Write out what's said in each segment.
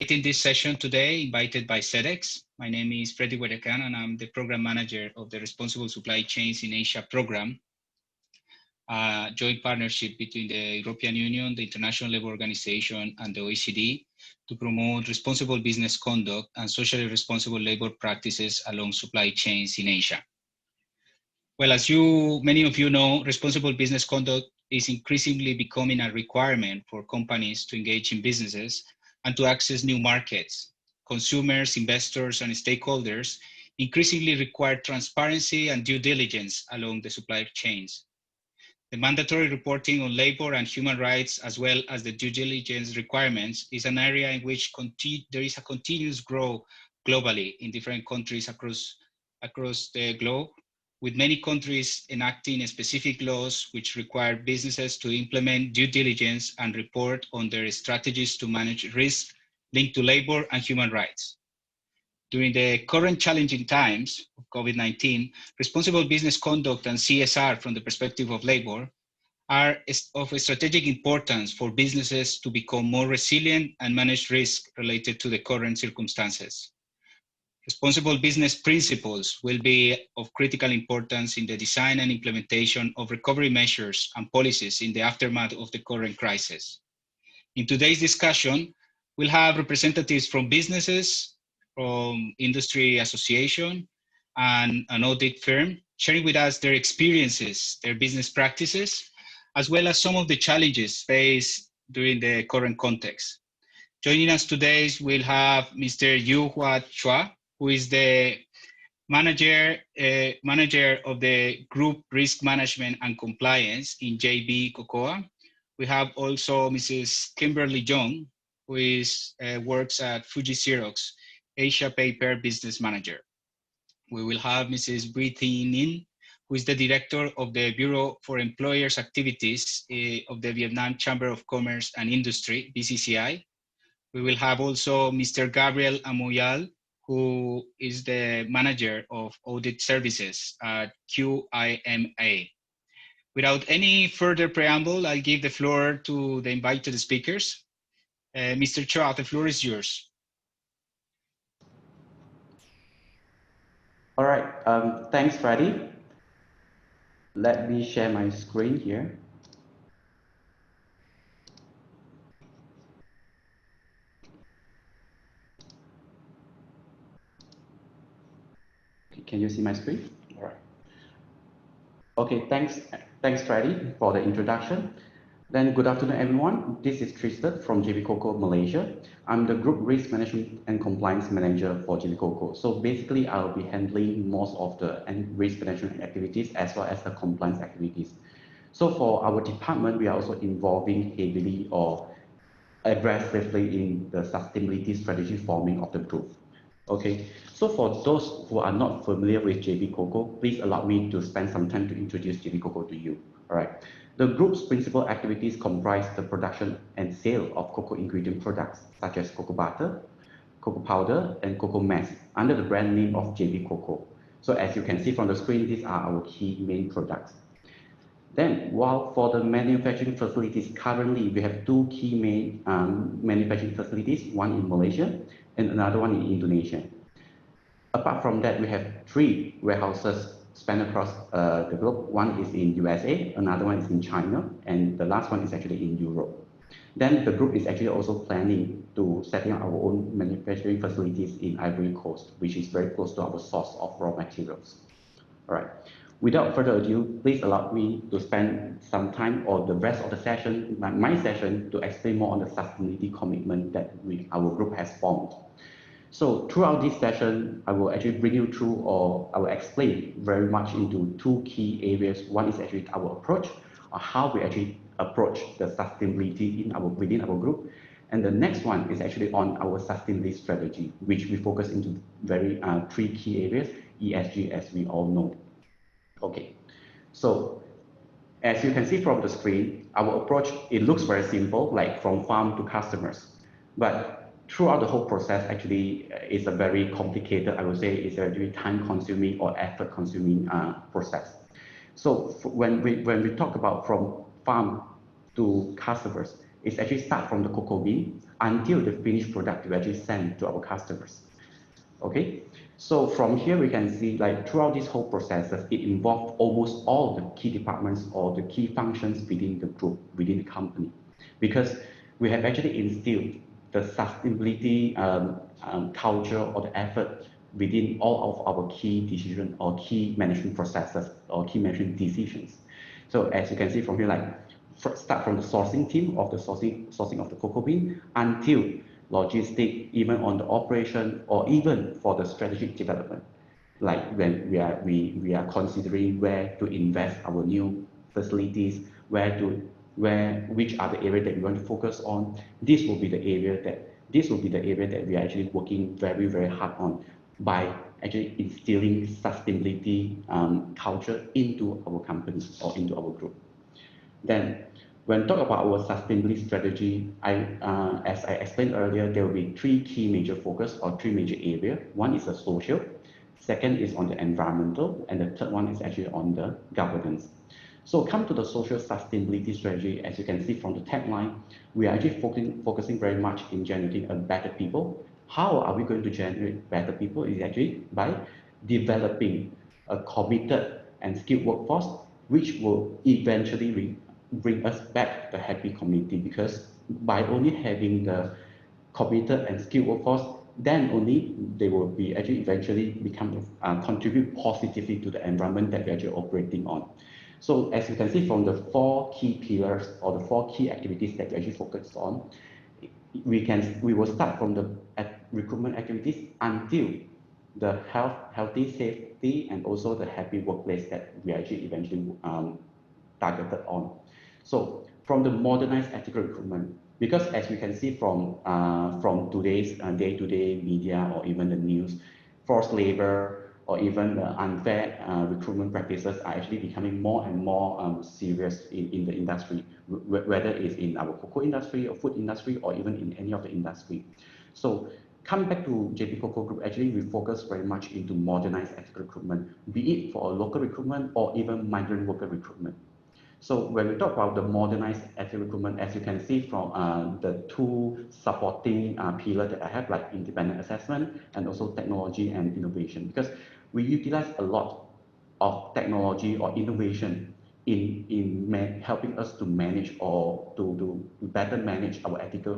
In this session today, invited by Sedex. My name is Freddy Huerecan, and I'm the program manager of the Responsible Supply Chains in Asia program, a joint partnership between the European Union, the International Labour Organization, and the OECD to promote responsible business conduct and socially responsible labor practices along supply chains in Asia. Well, as many of you know, responsible business conduct is increasingly becoming a requirement for companies to engage in businesses and to access new markets. Consumers, investors, and stakeholders increasingly require transparency and due diligence along the supply chains. The mandatory reporting on labor and human rights, as well as the due diligence requirements, is an area in which there is a continuous growth globally in different countries across the globe, with many countries enacting specific laws which require businesses to implement due diligence and report on their strategies to manage risk linked to labor and human rights. During the current challenging times of COVID-19, responsible business conduct and CSR from the perspective of labor are of strategic importance for businesses to become more resilient and manage risk related to the current circumstances. Responsible business principles will be of critical importance in the design and implementation of recovery measures and policies in the aftermath of the current crisis. In today's discussion, we'll have representatives from businesses, from industry association, and an audit firm sharing with us their experiences, their business practices, as well as some of the challenges faced during the current context. Joining us today, we'll have Mr. Yu Hua Chua, who is the manager of the Group Risk Management and Compliance in JB Cocoa. We have also Mrs. Kimberly Jong, who works at Fuji Xerox, Asia Paper Business Manager. We will have Mrs. Bri Thi Ninh, who is the Director of the Bureau for Employers Activities of the Vietnam Chamber of Commerce and Industry, BCCI. We will have also Mr. Gabriel Amoyal, who is the Manager of Audit Services at QIMA. Without any further preamble, I'll give the floor to the invited speakers. Mr. Chua, the floor is yours. All right, thanks, Freddy. Let me share my screen here. Can you see my screen? All right. Okay, thanks, Freddy, for the introduction. Then good afternoon, everyone. This is Tristan from JB Cocoa, Malaysia. I'm the Group Risk Management and Compliance Manager for JB Cocoa. So basically, I'll be handling most of the risk management activities as well as the compliance activities. So for our department, we are also involving heavily or aggressively in the sustainability strategy forming of the group. Okay, so for those who are not familiar with JB Cocoa, please allow me to spend some time to introduce JB Cocoa to you. All right, the group's principal activities comprise the production and sale of cocoa ingredient products such as cocoa butter, cocoa powder, and cocoa mass under the brand name of JB Cocoa. So as you can see from the screen, these are our key main products. Then, while for the manufacturing facilities, currently we have two key main manufacturing facilities, one in Malaysia and another one in Indonesia. Apart from that, we have three warehouses span across the globe. One is in USA, another one is in China, and the last one is actually in Europe. Then the group is actually also planning to setting up our own manufacturing facilities in Ivory Coast, which is very close to our source of raw materials. All right. Without further ado, please allow me to spend some time or the rest of the session, my session, to explain more on the sustainability commitment that our group has formed. So throughout this session, I will actually bring you through, or I will explain very much into two key areas. One is actually our approach, or how we actually approach the sustainability within our group. And the next one is actually on our sustainability strategy, which we focus into three key areas, ESG, as we all know. Okay, so as you can see from the screen, our approach, it looks very simple, like from farm to customers. But throughout the whole process, actually, it's a very complicated, I would say, it's a very time-consuming or effort-consuming process. So when we talk about from farm to customers, it's actually start from the cocoa bean until the finished product we actually send to our customers. Okay, so from here we can see like throughout this whole processes, it involved almost all the key departments or the key functions within the group, within the company, because we have actually instilled the sustainability culture or the effort within all of our key decision or key management processes or key management decisions. So as you can see from here, like start from the sourcing team of the sourcing of the cocoa bean until logistic, even on the operation, or even for the strategic development, like when we are considering where to invest our new facilities, which are the area that we want to focus on. This will be the area that we are actually working very hard on by actually instilling sustainability culture into our company or into our group. Then, when talk about our sustainability strategy, as I explained earlier, there will be three key major focus or three major areas. One is the social, second is on the environmental, and the third one is actually on the governance. So come to the social sustainability strategy, as you can see from the tagline, we are actually focusing very much in generating a better people. How are we going to generate better people? Is actually by developing a committed and skilled workforce, which will eventually bring us back the happy community, because by only having the committed and skilled workforce, then only they will be actually eventually become contribute positively to the environment that we're actually operating on. So as you can see from the four key pillars or the four key activities that we actually focus on, we will start from the recruitment activities until the healthy, safety, and also the happy workplace that we actually eventually targeted on. So from the modernized ethical recruitment, because as we can see from today's day-to-day media or even the news, forced labor or even the unfair recruitment practices are actually becoming more and more serious in the industry, whether it's in our cocoa industry or food industry or even in any of the industry. So coming back to JP Cocoa Group, actually we focus very much into modernized ethical recruitment, be it for a local recruitment or even migrant worker recruitment. So when we talk about the modernized ethical recruitment, as you can see from the two supporting pillars that I have, like independent assessment and also technology and innovation, because we utilize a lot of technology or innovation in helping us to manage or to better manage our ethical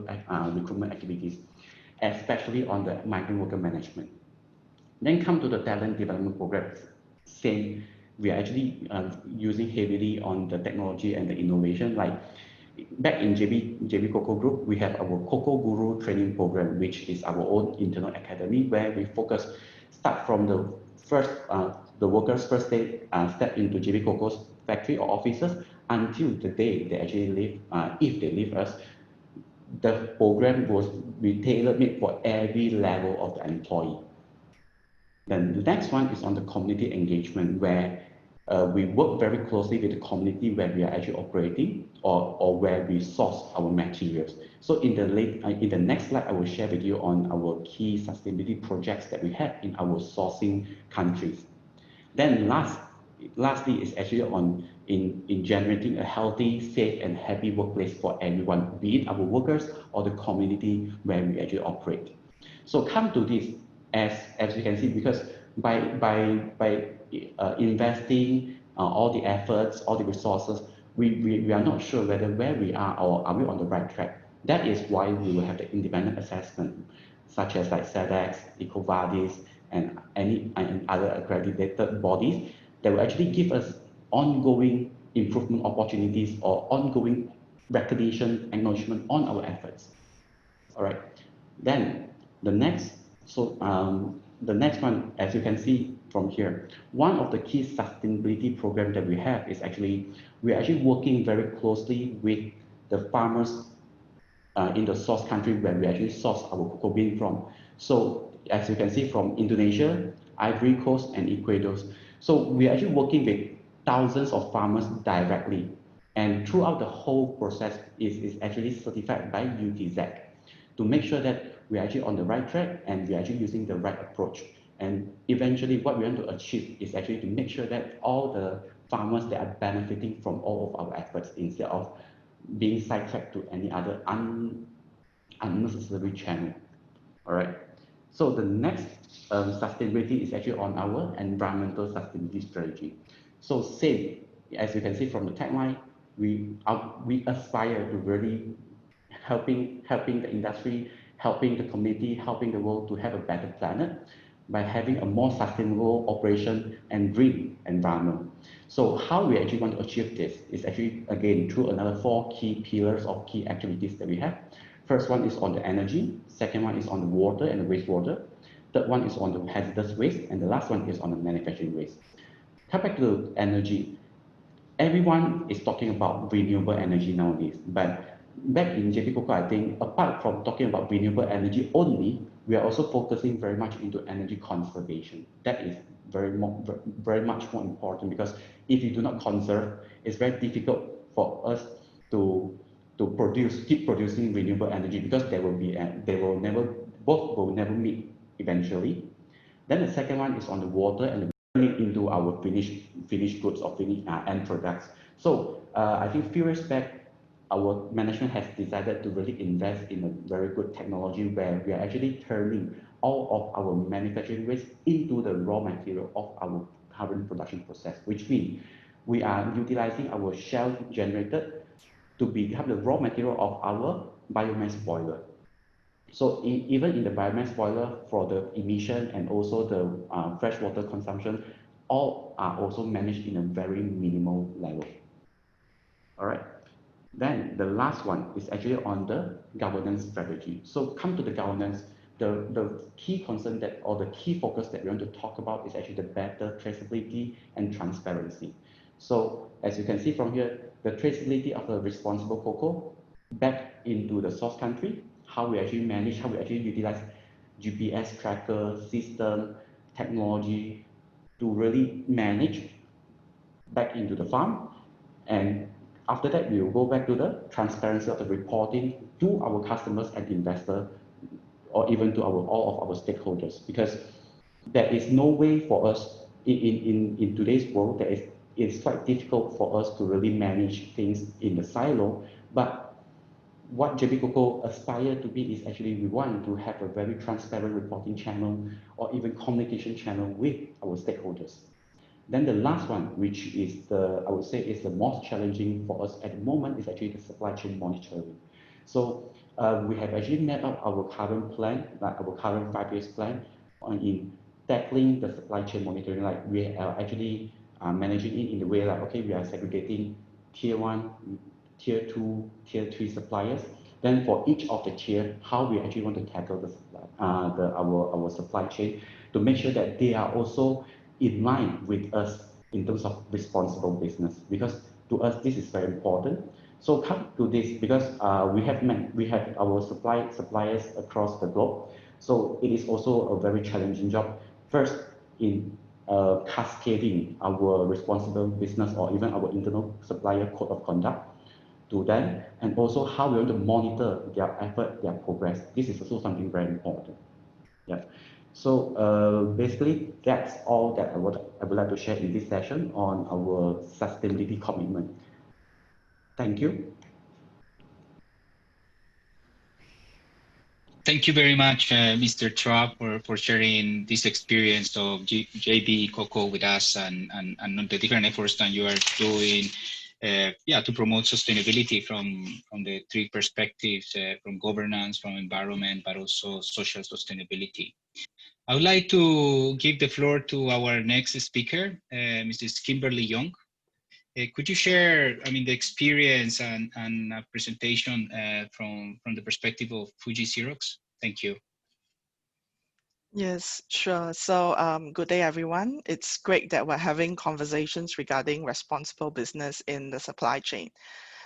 recruitment activities, especially on the migrant worker management. Then come to the talent development programs. Same, we are actually using heavily on the technology and the innovation. Like back in JB Cocoa Group, we have our Cocoa Guru training program, which is our own internal academy where we start from the first, the workers' first day step into JB Cocoa's factory or offices until the day they actually leave, if they leave us. The program was tailor-made for every level of the employee. Then the next one is on the community engagement, where we work very closely with the community where we are actually operating or where we source our materials. So in the next slide, I will share with you on our key sustainability projects that we have in our sourcing countries. Then lastly is actually on in generating a healthy, safe, and happy workplace for everyone, be it our workers or the community where we actually operate. So come to this, as you can see, because by investing all the efforts, all the resources, we are not sure whether where we are or are we on the right track. That is why we will have the independent assessment, such as like Sedex, EcoVadis, and other accredited bodies that will actually give us ongoing improvement opportunities or ongoing recognition, acknowledgement on our efforts. All right. Then the next one, as you can see from here, one of the key sustainability programs that we have is we're actually working very closely with the farmers in the source country where we actually source our cocoa bean from. So as you can see from Indonesia, Ivory Coast, and Ecuador. So we're actually working with thousands of farmers directly. And throughout the whole process is actually certified by UTZ to make sure that we're actually on the right track and we're actually using the right approach. And eventually what we want to achieve is actually to make sure that all the farmers that are benefiting from all of our efforts instead of being sidetracked to any other unnecessary channel. All right. So the next sustainability is actually on our environmental sustainability strategy. So same, as you can see from the tagline, we aspire to really helping the industry, helping the community, helping the world to have a better planet by having a more sustainable operation and green environment. So how we actually want to achieve this is actually, again, through another 4 key pillars of key activities that we have. First one is on the energy, second one is on the water and the wastewater, third one is on the hazardous waste, and the last one is on the manufacturing waste. Come back to energy. Everyone is talking about renewable energy nowadays, but back in JP Coco, I think apart from talking about renewable energy only, we are also focusing very much into energy conservation. That is very much more important, because if you do not conserve, it's very difficult for us to keep producing renewable energy, because both will never meet eventually. Then the second one is on the water and turning it into our finished goods or finished end products. So I think few years back, our management has decided to really invest in a very good technology where we are actually turning all of our manufacturing waste into the raw material of our current production process, which means we are utilizing our shell generated to become the raw material of our biomass boiler. So even in the biomass boiler, for the emission and also the freshwater consumption, all are also managed in a very minimal level. All right. Then the last one is actually on the governance strategy. So come to the governance, the key concern that, or the key focus that we want to talk about is actually the better traceability and transparency. So as you can see from here, the traceability of the responsible cocoa back into the source country, how we actually manage, how we actually utilize GPS tracker system, technology to really manage back into the farm. And after that, we will go back to the transparency of the reporting to our customers and investors, or even to all of our stakeholders, because there is no way for us in today's world, it's quite difficult for us to really manage things in the silo. But what JP Coco aspire to be is actually we want to have a very transparent reporting channel or even communication channel with our stakeholders. Then the last one, which is I would say is the most challenging for us at the moment, is actually the supply chain monitoring. So we have actually mapped out our current plan, like our current 5 years plan in tackling the supply chain monitoring. Like we are actually managing it in the way like, okay, we are segregating tier 1, tier 2, tier 3 suppliers. Then for each of the tier, how we actually want to tackle the supply, our supply chain to make sure that they are also in line with us in terms of responsible business, because to us this is very important. So come to this, because we have our suppliers across the globe. So it is also a very challenging job. First, in cascading our responsible business or even our internal supplier code of conduct to them, and also how we want to monitor their effort, their progress. This is also something very important. Yeah. So basically, that's all that I would like to share in this session on our sustainability commitment. Thank you. Thank you very much, Mr. Trapp, for sharing this experience of JB Coco with us and the different efforts that you are doing to promote sustainability from the 3 perspectives, from governance, from environment, but also social sustainability. I would like to give the floor to our next speaker, Mrs. Kimberly Young. Could you share, the experience and a presentation from the perspective of Fuji Xerox? Thank you. Yes, sure. So good day, everyone. It's great that we're having conversations regarding responsible business in the supply chain.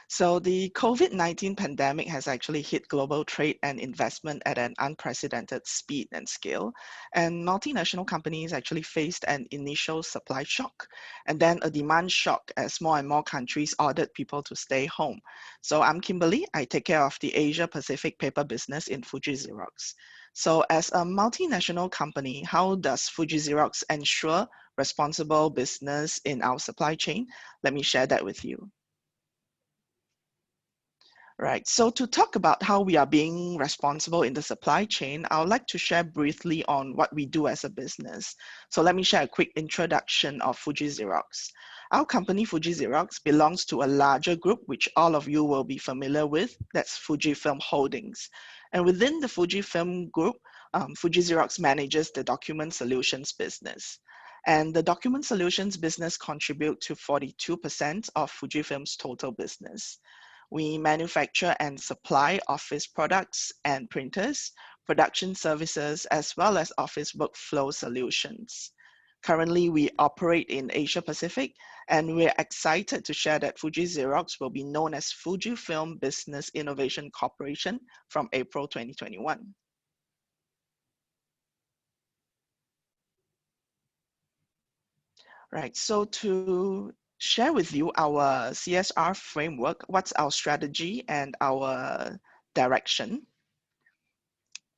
So the COVID-19 pandemic has actually hit global trade and investment at an unprecedented speed and scale. And multinational companies actually faced an initial supply shock and then a demand shock as more and more countries ordered people to stay home. So I'm Kimberly. I take care of the Asia Pacific paper business in Fuji Xerox. So as a multinational company, how does Fuji Xerox ensure responsible business in our supply chain? Let me share that with you. Right, so to talk about how we are being responsible in the supply chain, I would like to share briefly on what we do as a business. So let me share a quick introduction of Fuji Xerox. Our company, Fuji Xerox, belongs to a larger group, which all of you will be familiar with. That's Fujifilm Holdings. And within the Fujifilm group, Fuji Xerox manages the document solutions business. And the document solutions business contribute to 42% of Fujifilm's total business. We manufacture and supply office products and printers, production services, as well as office workflow solutions. Currently, we operate in Asia Pacific, and we're excited to share that Fuji Xerox will be known as Fujifilm Business Innovation Corporation from April 2021. Right, so to share with you our CSR framework, what's our strategy and our direction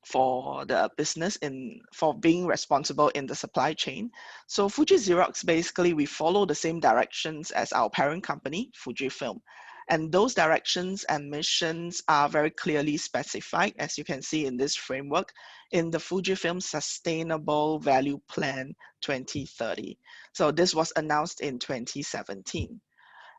for the business for being responsible in the supply chain. So Fuji Xerox, basically we follow the same directions as our parent company, Fujifilm. And those directions and missions are very clearly specified, as you can see in this framework, in the Fujifilm Sustainable Value Plan 2030. So this was announced in 2017.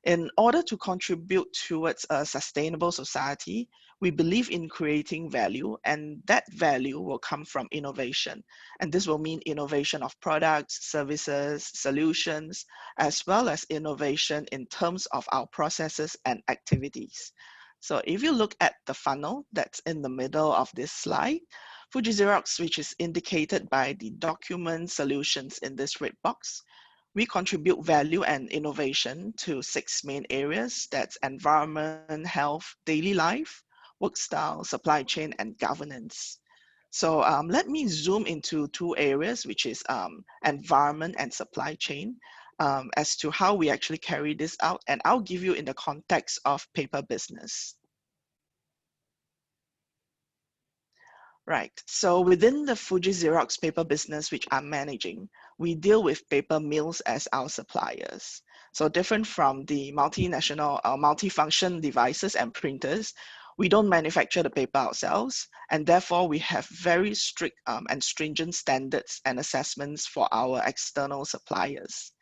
In order to contribute towards a sustainable society, we believe in creating value, and that value will come from innovation. And this will mean innovation of products, services, solutions, as well as innovation in terms of our processes and activities. So if you look at the funnel that's in the middle of this slide, Fuji Xerox, which is indicated by the document solutions in this red box, we contribute value and innovation to 6 main areas. That's environment, health, daily life, work style, supply chain, and governance. So let me zoom into 2 areas, which is environment and supply chain, as to how we actually carry this out. And I'll give you in the context of paper business. Right, so within the Fuji Xerox paper business, which I'm managing, we deal with paper mills as our suppliers. So different from the multinational multifunction devices and printers, we don't manufacture the paper ourselves, and therefore we have very strict and stringent standards and assessments for our external suppliers.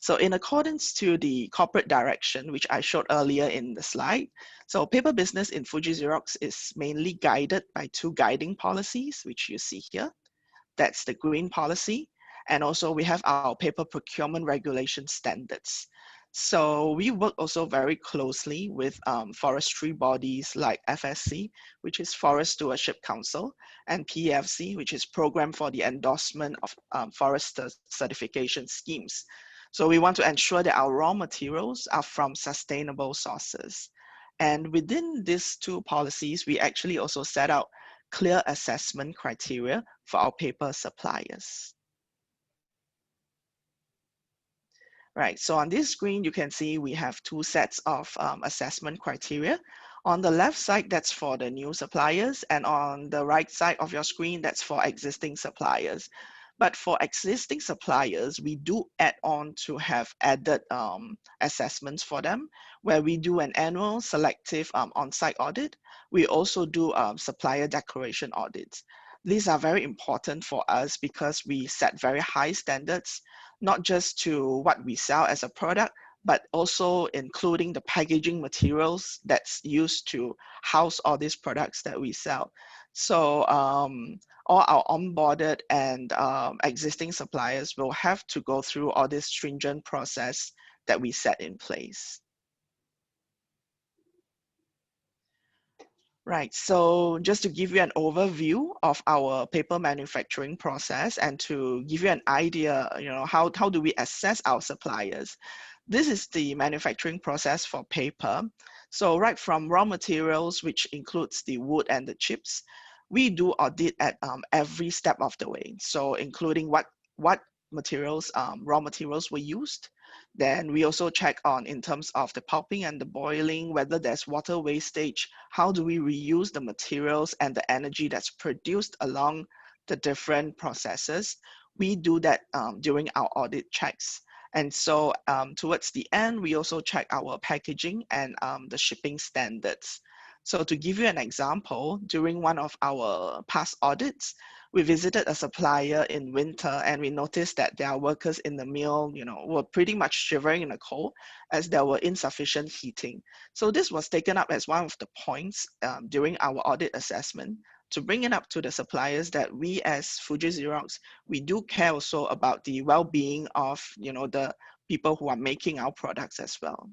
So in accordance to the corporate direction, which I showed earlier in the slide, so paper business in Fuji Xerox is mainly guided by 2 guiding policies, which you see here. That's the green policy. And also we have our paper procurement regulation standards. So we work also very closely with forestry bodies like FSC, which is Forest Stewardship Council, and PEFC, which is Program for the Endorsement of Forest Certification Schemes. So we want to ensure that our raw materials are from sustainable sources. And within these 2 policies, we actually also set out clear assessment criteria for our paper suppliers. Right, so on this screen, you can see we have 2 sets of assessment criteria. On the left side, that's for the new suppliers, and on the right side of your screen, that's for existing suppliers. But for existing suppliers, we do add on to have added assessments for them, where we do an annual selective on-site audit. We also do supplier declaration audits. These are very important for us because we set very high standards, not just to what we sell as a product, but also including the packaging materials that's used to house all these products that we sell. So all our onboarded and existing suppliers will have to go through all this stringent process that we set in place. Right, so just to give you an overview of our paper manufacturing process and to give you an idea, how do we assess our suppliers? This is the manufacturing process for paper. So right from raw materials, which includes the wood and the chips, we do audit at every step of the way. So including what materials, raw materials were used. Then we also check on in terms of the pulping and the boiling, whether there's water wastage, how do we reuse the materials and the energy that's produced along the different processes. We do that during our audit checks. And so towards the end, we also check our packaging and the shipping standards. So to give you an example, during one of our past audits, we visited a supplier in winter and we noticed that their workers in the mill, were pretty much shivering in the cold as there were insufficient heating. So this was taken up as one of the points during our audit assessment to bring it up to the suppliers that we as Fuji Xerox, we do care also about the well-being of, the people who are making our products as well.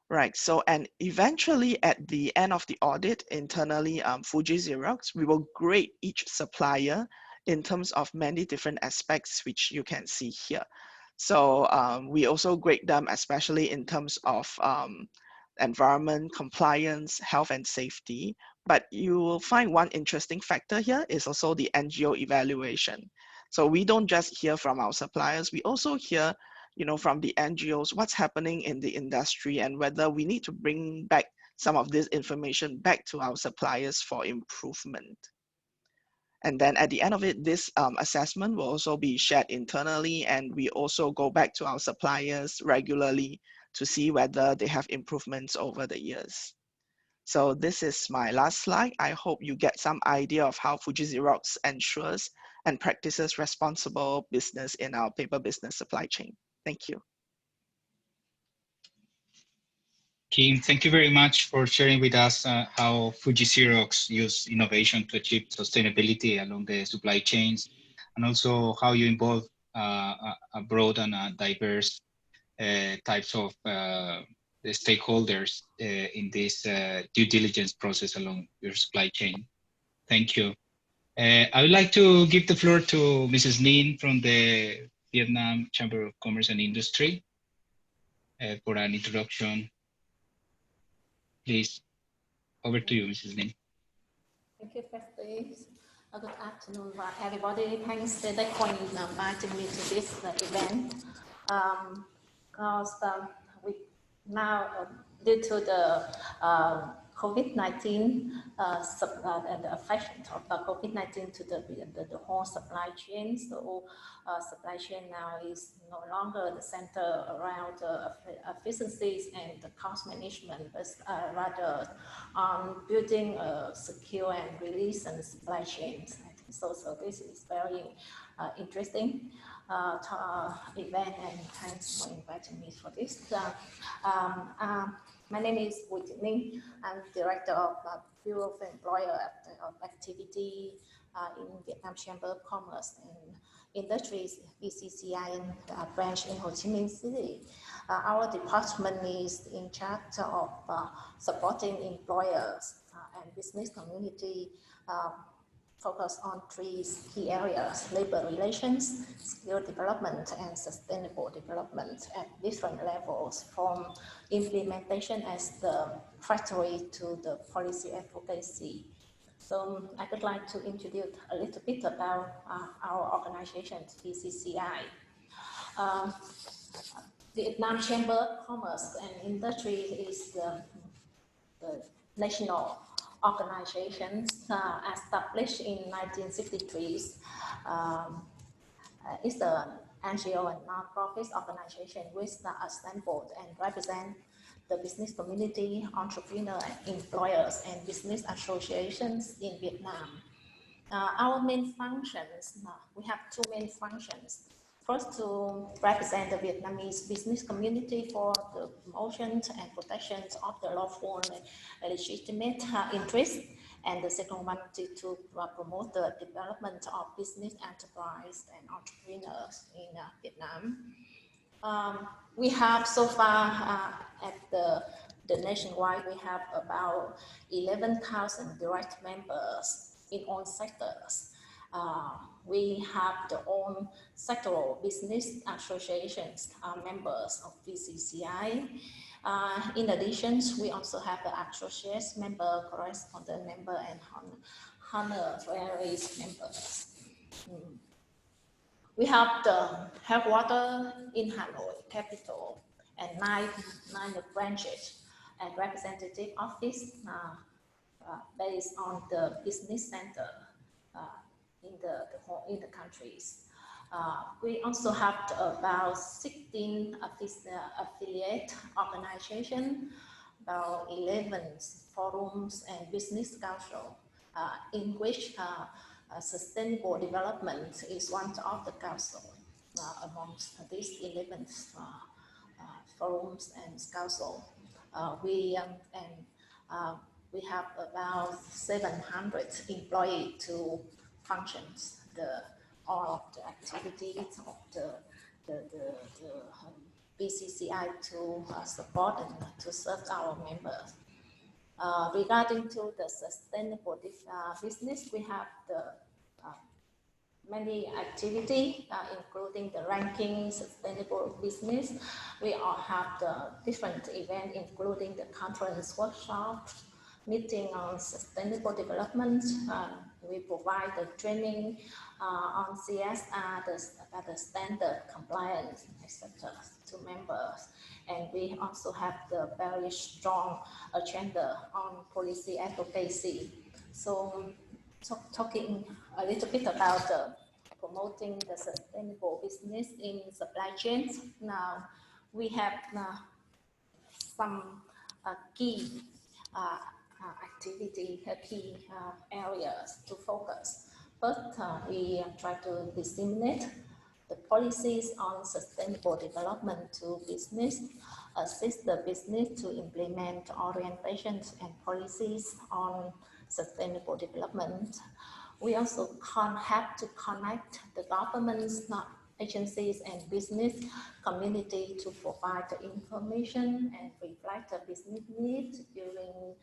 Right, so and eventually at the end of the audit internally, Fuji Xerox, we will grade each supplier in terms of many different aspects, which you can see here. So we also grade them especially in terms of environment, compliance, health and safety. But you will find one interesting factor here is also the NGO evaluation. So we don't just hear from our suppliers, we also hear from the NGOs, what's happening in the industry and whether we need to bring back some of this information back to our suppliers for improvement. And then at the end of it, this assessment will also be shared internally, and we also go back to our suppliers regularly to see whether they have improvements over the years. So this is my last slide. I hope you get some idea of how Fuji Xerox ensures and practices responsible business in our paper business supply chain. Thank you. Kim, thank you very much for sharing with us how Fuji Xerox use innovation to achieve sustainability along the supply chains, and also how you involve a broad and diverse types of the stakeholders in this due diligence process along your supply chain. Thank you. I would like to give the floor to Mrs. Nin from the Vietnam Chamber of Commerce and Industry for an introduction. Please, over to you, Mrs. Nin. Thank you, Festy. Good afternoon, everybody. Thanks, Sedex, for inviting me to this event. Because we now, due to the COVID-19 and the effect of the COVID-19 to the whole supply chain, so supply chain now is no longer the center around efficiencies and the cost management, but rather on building a secure and resilient supply chains. So this is very interesting event, and thanks for inviting me for this. My name is Wu Ning. I'm Director of Bureau of Employer Activity in Vietnam Chamber of Commerce and Industries, VCCI, branch in Ho Chi Minh City. Our department is in charge of supporting employers and business community focus on three key areas: labor relations, skill development, and sustainable development at different levels, from implementation as the factory to the policy advocacy. So I would like to introduce a little bit about our organization, VCCI. Vietnam Chamber of Commerce and Industry is the national organization established in 1963. It's the NGO and non-profit organization which assembled and represent the business community, entrepreneurs, employers, and business associations in Vietnam. Our main functions, we have two main functions. First, to represent the Vietnamese business community for the promotion and protection of the lawful and legitimate interests. And the second one, to promote the development of business enterprise and entrepreneurs in Vietnam. We have so far at the nationwide, we have about 11,000 direct members in all sectors. We have the own sectoral business associations, members of VCCI. In addition, we also have the associates member, correspondent member, and honoraries members. We have the headquarters in Hanoi, capital, and nine branches and representative office based on the business center in the countries. We also have about 16 affiliate organizations, about 11 forums and business council, in which sustainable development is one of the council amongst these 11 forums and council. We have about 700 employees to function all of the activities of the BCCI to support and to serve our members. Regarding to the sustainable business, we have the many activities, including the ranking sustainable business. We all have the different events, including the conference, workshops, meeting on sustainable development. We provide the training on CSR, the standard compliance, etc. to members. And we also have the very strong agenda on policy advocacy. So talking a little bit about promoting the sustainable business in supply chains. Now, we have some key activity, key areas to focus. First, we try to disseminate the policies on sustainable development to business, assist the business to implement orientations and policies on sustainable development. We also have to connect the governments, agencies and business community to provide the information and reflect the business needs during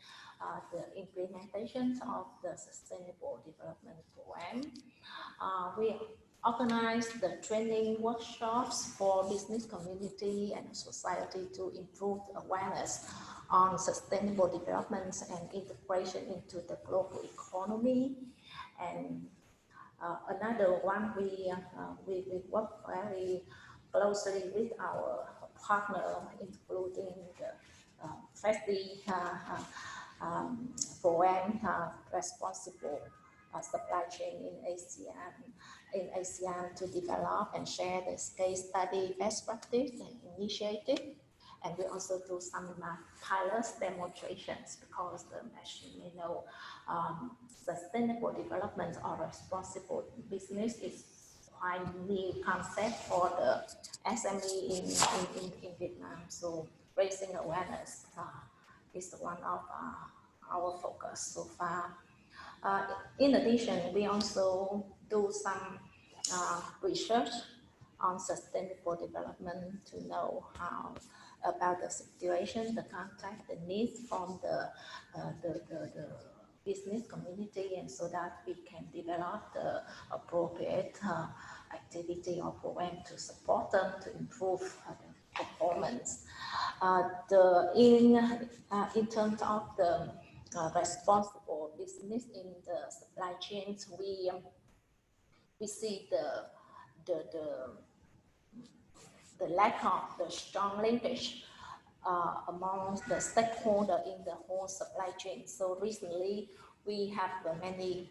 the implementation of the Sustainable Development Program. We organize the training workshops for business community and society to improve awareness on sustainable development and integration into the global economy. And another one, we work very closely with our partner, including the FESI program, responsible supply chain in ASEAN to develop and share the case study, best practice and initiative. And we also do some pilot demonstrations because, as you may know, sustainable development or responsible business is quite a new concept for the SME in Vietnam. So raising awareness is one of our focus so far. In addition, we also do some research on sustainable development to know how about the situation, the contact, the needs from the business community, and so that we can develop the appropriate activity or program to support them to improve the performance. In terms of the responsible business in the supply chains, we see the lack of the strong linkage among the stakeholders in the whole supply chain. So recently, we have many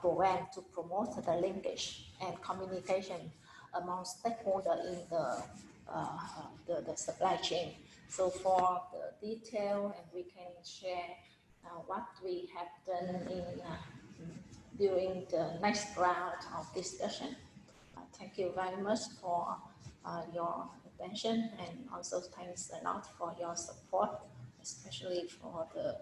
programs to promote the linkage and communication among stakeholders in the supply chain. So for the detail, and we can share what we have done during the next round of discussion. Thank you very much for your attention, and also thanks a lot for your support, especially for the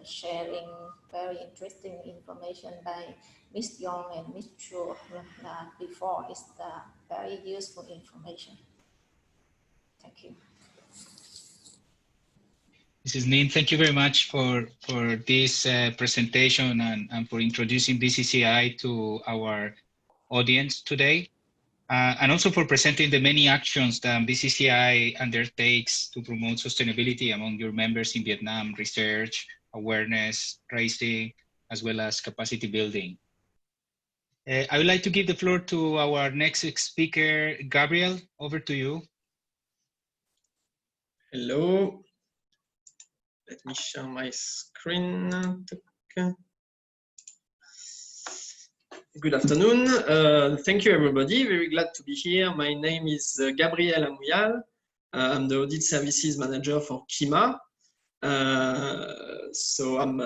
sharing very interesting information by Ms. Yong and Ms. Chua before. It's very useful information. Thank you. Mrs. Nin, thank you very much for this presentation and for introducing BCCI to our audience today. And also for presenting the many actions that BCCI undertakes to promote sustainability among your members in Vietnam: research, awareness, raising, as well as capacity building. I would like to give the floor to our next speaker, Gabriel. Over to you. Hello. Let me share my screen. Good afternoon. Thank you, everybody. Very glad to be here. My name is Gabriel Amouyal. I'm the Audit Services Manager for Kima. So I'm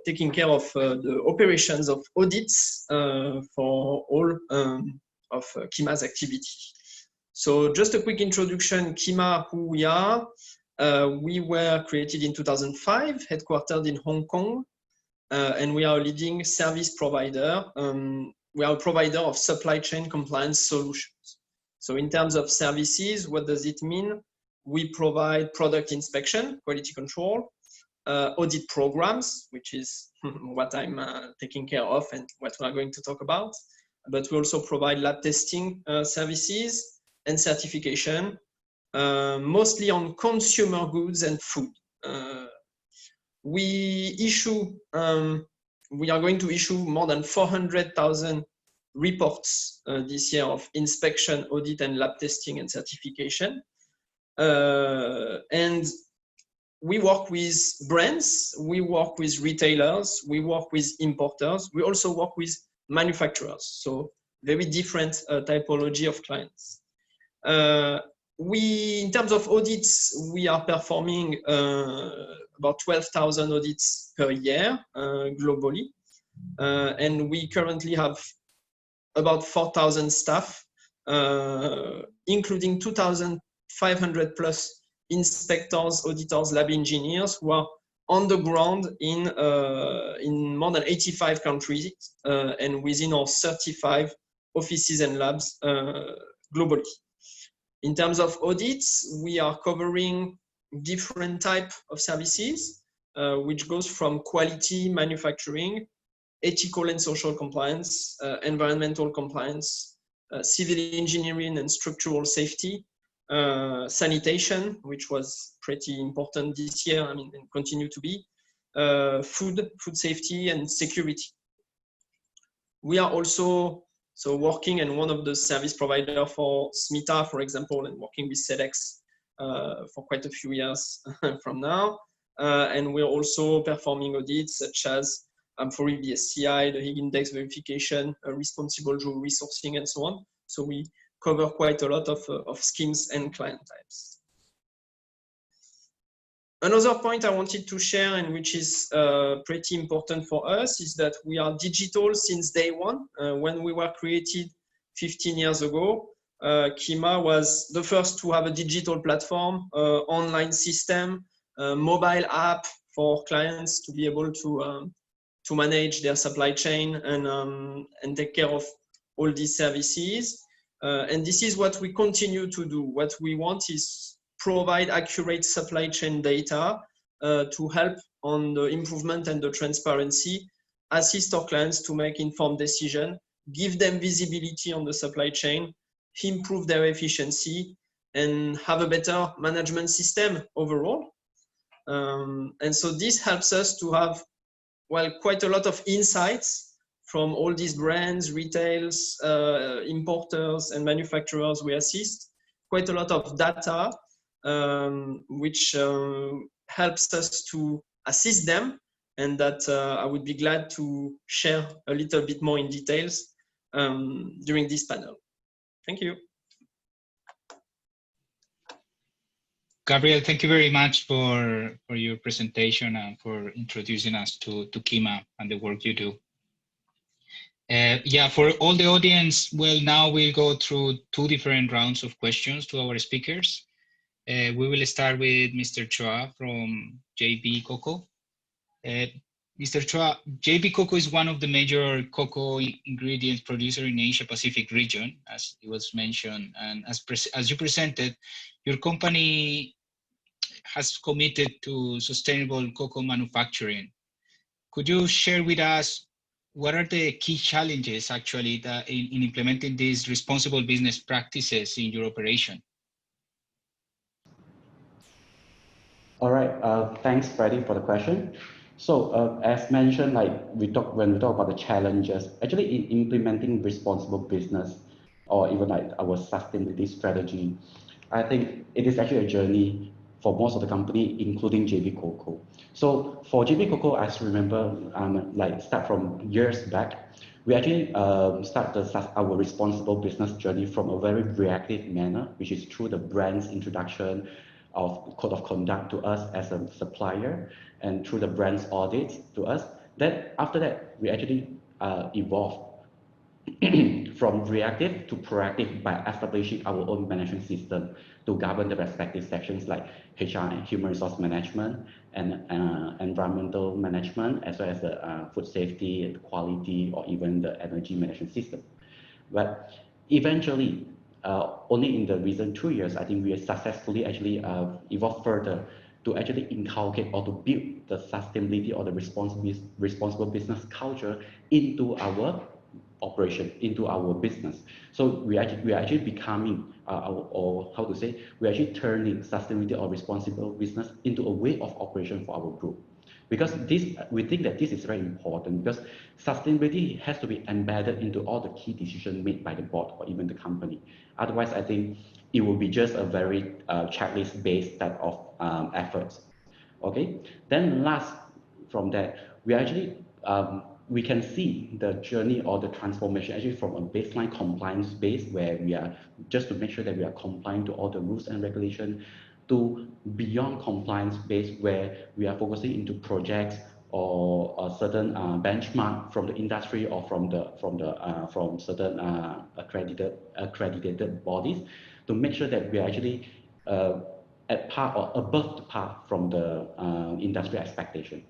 taking care of the operations of audits for all of Kima's activity. So just a quick introduction, Kima, who we are. We were created in 2005, headquartered in Hong Kong, and we are a leading service provider. We are a provider of supply chain compliance solutions. So in terms of services, what does it mean? We provide product inspection, quality control, audit programs, which is what I'm taking care of and what we are going to talk about. But we also provide lab testing services and certification, mostly on consumer goods and food. We are going to issue more than 400,000 reports this year of inspection, audit, and lab testing and certification. And we work with brands, we work with retailers, we work with importers, we also work with manufacturers. So very different typology of clients. In terms of audits, we are performing about 12,000 audits per year globally. And we currently have about 4,000 staff, including 2,500 plus inspectors, auditors, lab engineers who are on the ground in more than 85 countries and within our 35 offices and labs globally. In terms of audits, we are covering different types of services, which goes from quality, manufacturing, ethical and social compliance, environmental compliance, civil engineering and structural safety, sanitation, which was pretty important this year, and continue to be, food safety and security. We are also working and one of the service provider for SMITA, for example, and working with Sedex for quite a few years from now. And we're also performing audits such as for the SCI, the Higg Index verification, responsible jewelry sourcing, and so on. So we cover quite a lot of schemes and client types. Another point I wanted to share, and which is pretty important for us, is that we are digital since day one. When we were created 15 years ago, Kima was the first to have a digital platform, online system, mobile app for clients to be able to manage their supply chain and take care of all these services. And this is what we continue to do. What we want is provide accurate supply chain data to help on the improvement and the transparency, assist our clients to make informed decisions, give them visibility on the supply chain, improve their efficiency, and have a better management system overall. And so this helps us to have, well, quite a lot of insights from all these brands, retails, importers, and manufacturers we assist. Quite a lot of data, which helps us to assist them, and that I would be glad to share a little bit more in details during this panel. Thank you. Gabriel, thank you very much for your presentation and for introducing us to Kima and the work you do. Yeah, for all the audience, well, now we'll go through 2 different rounds of questions to our speakers. We will start with Mr. Chua from JB Cocoa. Mr. Chua, JB Cocoa is one of the major cocoa ingredients producer in Asia Pacific region, as it was mentioned, and as you presented, your company has committed to sustainable cocoa manufacturing. Could you share with us what are the key challenges actually that in implementing these responsible business practices in your operation? All right, thanks, Freddie, for the question. So as mentioned, when we talk about the challenges, actually in implementing responsible business or even like our sustainability strategy, I think it is actually a journey for most of the company, including JB Coco. So for JB Coco, I remember, like start from years back, we actually start our responsible business journey from a very reactive manner, which is through the brand's introduction of code of conduct to us as a supplier, and through the brand's audits to us. Then after that, we actually evolved from reactive to proactive by establishing our own management system to govern the respective sections like HR and human resource management and environmental management, as well as the food safety and quality, or even the energy management system. But eventually, only in the recent 2 years, I think we have successfully actually evolved further to actually inculcate or to build the sustainability or the responsible business culture into our operation, into our business. So we are actually becoming, or how to say, we're actually turning sustainability or responsible business into a way of operation for our group. Because we think that this is very important, because sustainability has to be embedded into all the key decisions made by the board or even the company. Otherwise, I think it will be just a very checklist-based type of efforts. Okay. Then last from that, we actually we can see the journey or the transformation actually from a baseline compliance base, where we are just to make sure that we are complying to all the rules and regulations, to beyond compliance base, where we are focusing into projects or a certain benchmark from the industry or from certain accredited bodies, to make sure that we are actually at par or above the par from the industry expectation.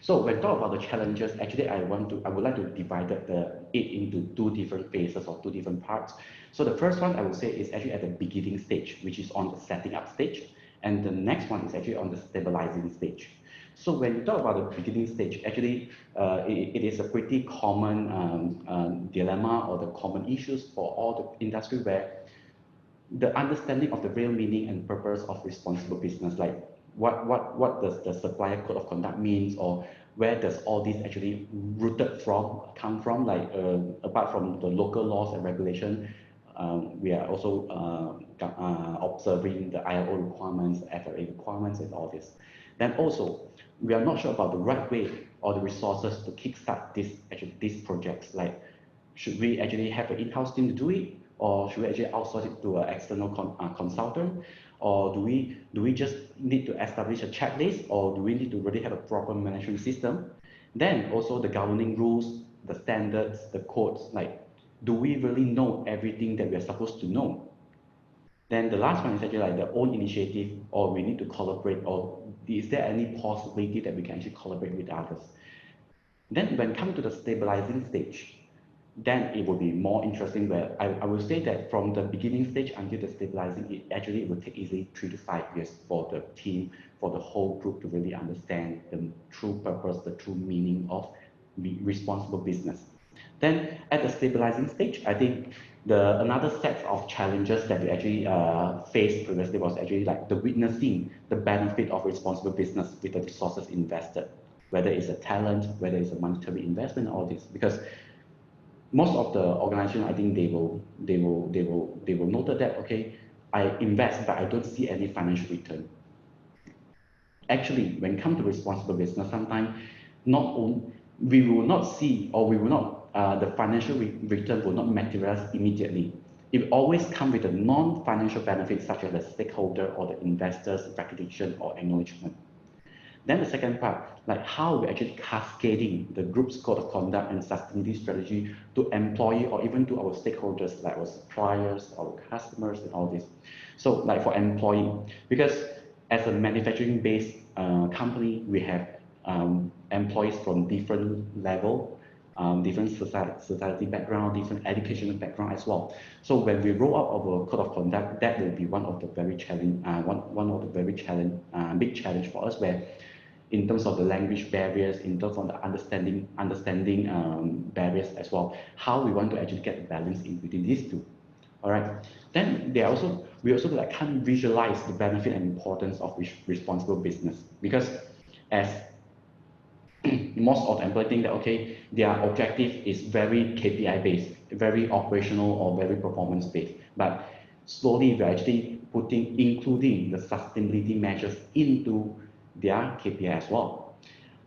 So when talk about the challenges, actually I would like to divide it into 2 different phases or 2 different parts. So the first one I would say is actually at the beginning stage, which is on the setting up stage, and the next one is actually on the stabilizing stage. So when you talk about the beginning stage, actually it is a pretty common dilemma or the common issues for all the industry, where the understanding of the real meaning and purpose of responsible business, like what does the supplier code of conduct means, or where does all this actually come from, like apart from the local laws and regulation, we are also observing the ILO requirements, FRA requirements, and all this. Then also, we are not sure about the right way or the resources to kickstart these projects. Like, should we actually have an in-house team to do it, or should we actually outsource it to an external consultant? Or do we just need to establish a checklist, or do we need to really have a proper management system? Then also the governing rules, the standards, the codes, like, do we really know everything that we are supposed to know? Then the last one is actually like the own initiative, or we need to collaborate, or is there any possibility that we can actually collaborate with others? Then when it comes to the stabilizing stage, then it will be more interesting, where I will say that from the beginning stage until the stabilizing, it will take easily 3 to 5 years for the team, for the whole group to really understand the true purpose, the true meaning of responsible business. Then at the stabilizing stage, I think another set of challenges that we actually faced previously was actually like the witnessing the benefit of responsible business with the resources invested, whether it's a talent, whether it's a monetary investment, all this. Because most of the organization, I think they will note that, okay, I invest, but I don't see any financial return. Actually, when it comes to responsible business, sometimes we will not see, or we will not, the financial return will not materialize immediately. It always comes with a non-financial benefit, such as the stakeholder or the investors' recognition or acknowledgement. Then the second part, like how we're actually cascading the group's code of conduct and sustainability strategy to employee or even to our stakeholders, like our suppliers, our customers, and all this. So like for employee, because as a manufacturing-based company, we have employees from different level, different society background, different educational background as well. So when we roll out our code of conduct, that will be one of the very big challenge for us, where in terms of the language barriers, in terms of the understanding barriers as well, how we want to actually get the balance in between these two. All right. Then we also like can't visualize the benefit and importance of responsible business, because as most of the employees think that, okay, their objective is very KPI based, very operational or very performance based, but slowly we're actually including the sustainability measures into their KPI as well.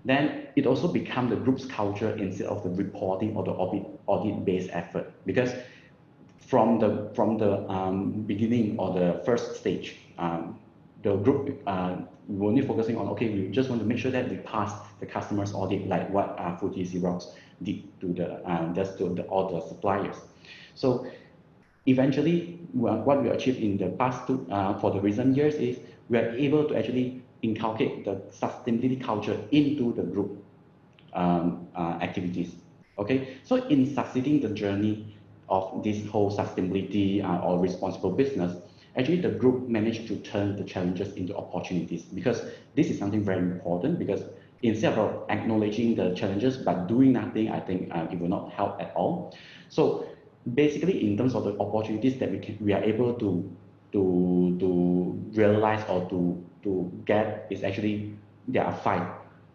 Then it also becomes the group's culture instead of the reporting or the audit-based effort, because from the beginning or the first stage, the group we're only focusing on, okay, we just want to make sure that we pass the customer's audit, like what Fuji Xerox did to all the suppliers. So eventually, what we achieved in the past for the recent years is we are able to actually inculcate the sustainability culture into the group activities. Okay, so in succeeding the journey of this whole sustainability or responsible business, actually the group managed to turn the challenges into opportunities, because this is something very important, because instead of acknowledging the challenges but doing nothing, I think it will not help at all. So basically, in terms of the opportunities that we are able to realize or to get, is actually there are 5.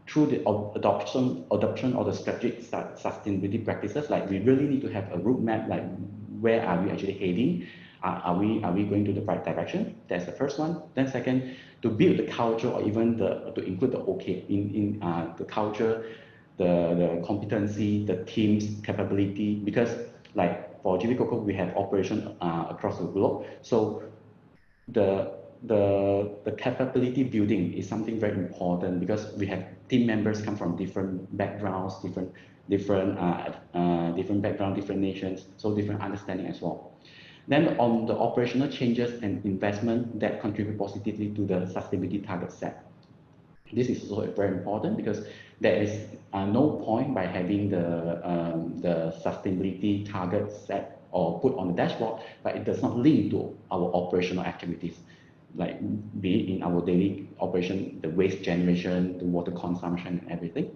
Through the adoption of the strategic sustainability practices, like we really need to have a roadmap, like where are we actually heading? Are we going to the right direction? That's the first one. Then second, to build the culture, or even to include the in the culture, the competency, the team's capability, because like for JB Coco, we have operation across the globe. So the capability building is something very important, because we have team members come from different backgrounds, different background, different nations, so different understanding as well. Then on the operational changes and investment that contribute positively to the sustainability target set. This is also very important, because there is no point by having the sustainability target set or put on the dashboard, but it does not link to our operational activities, like be it in our daily operation, the waste generation, the water consumption, and everything.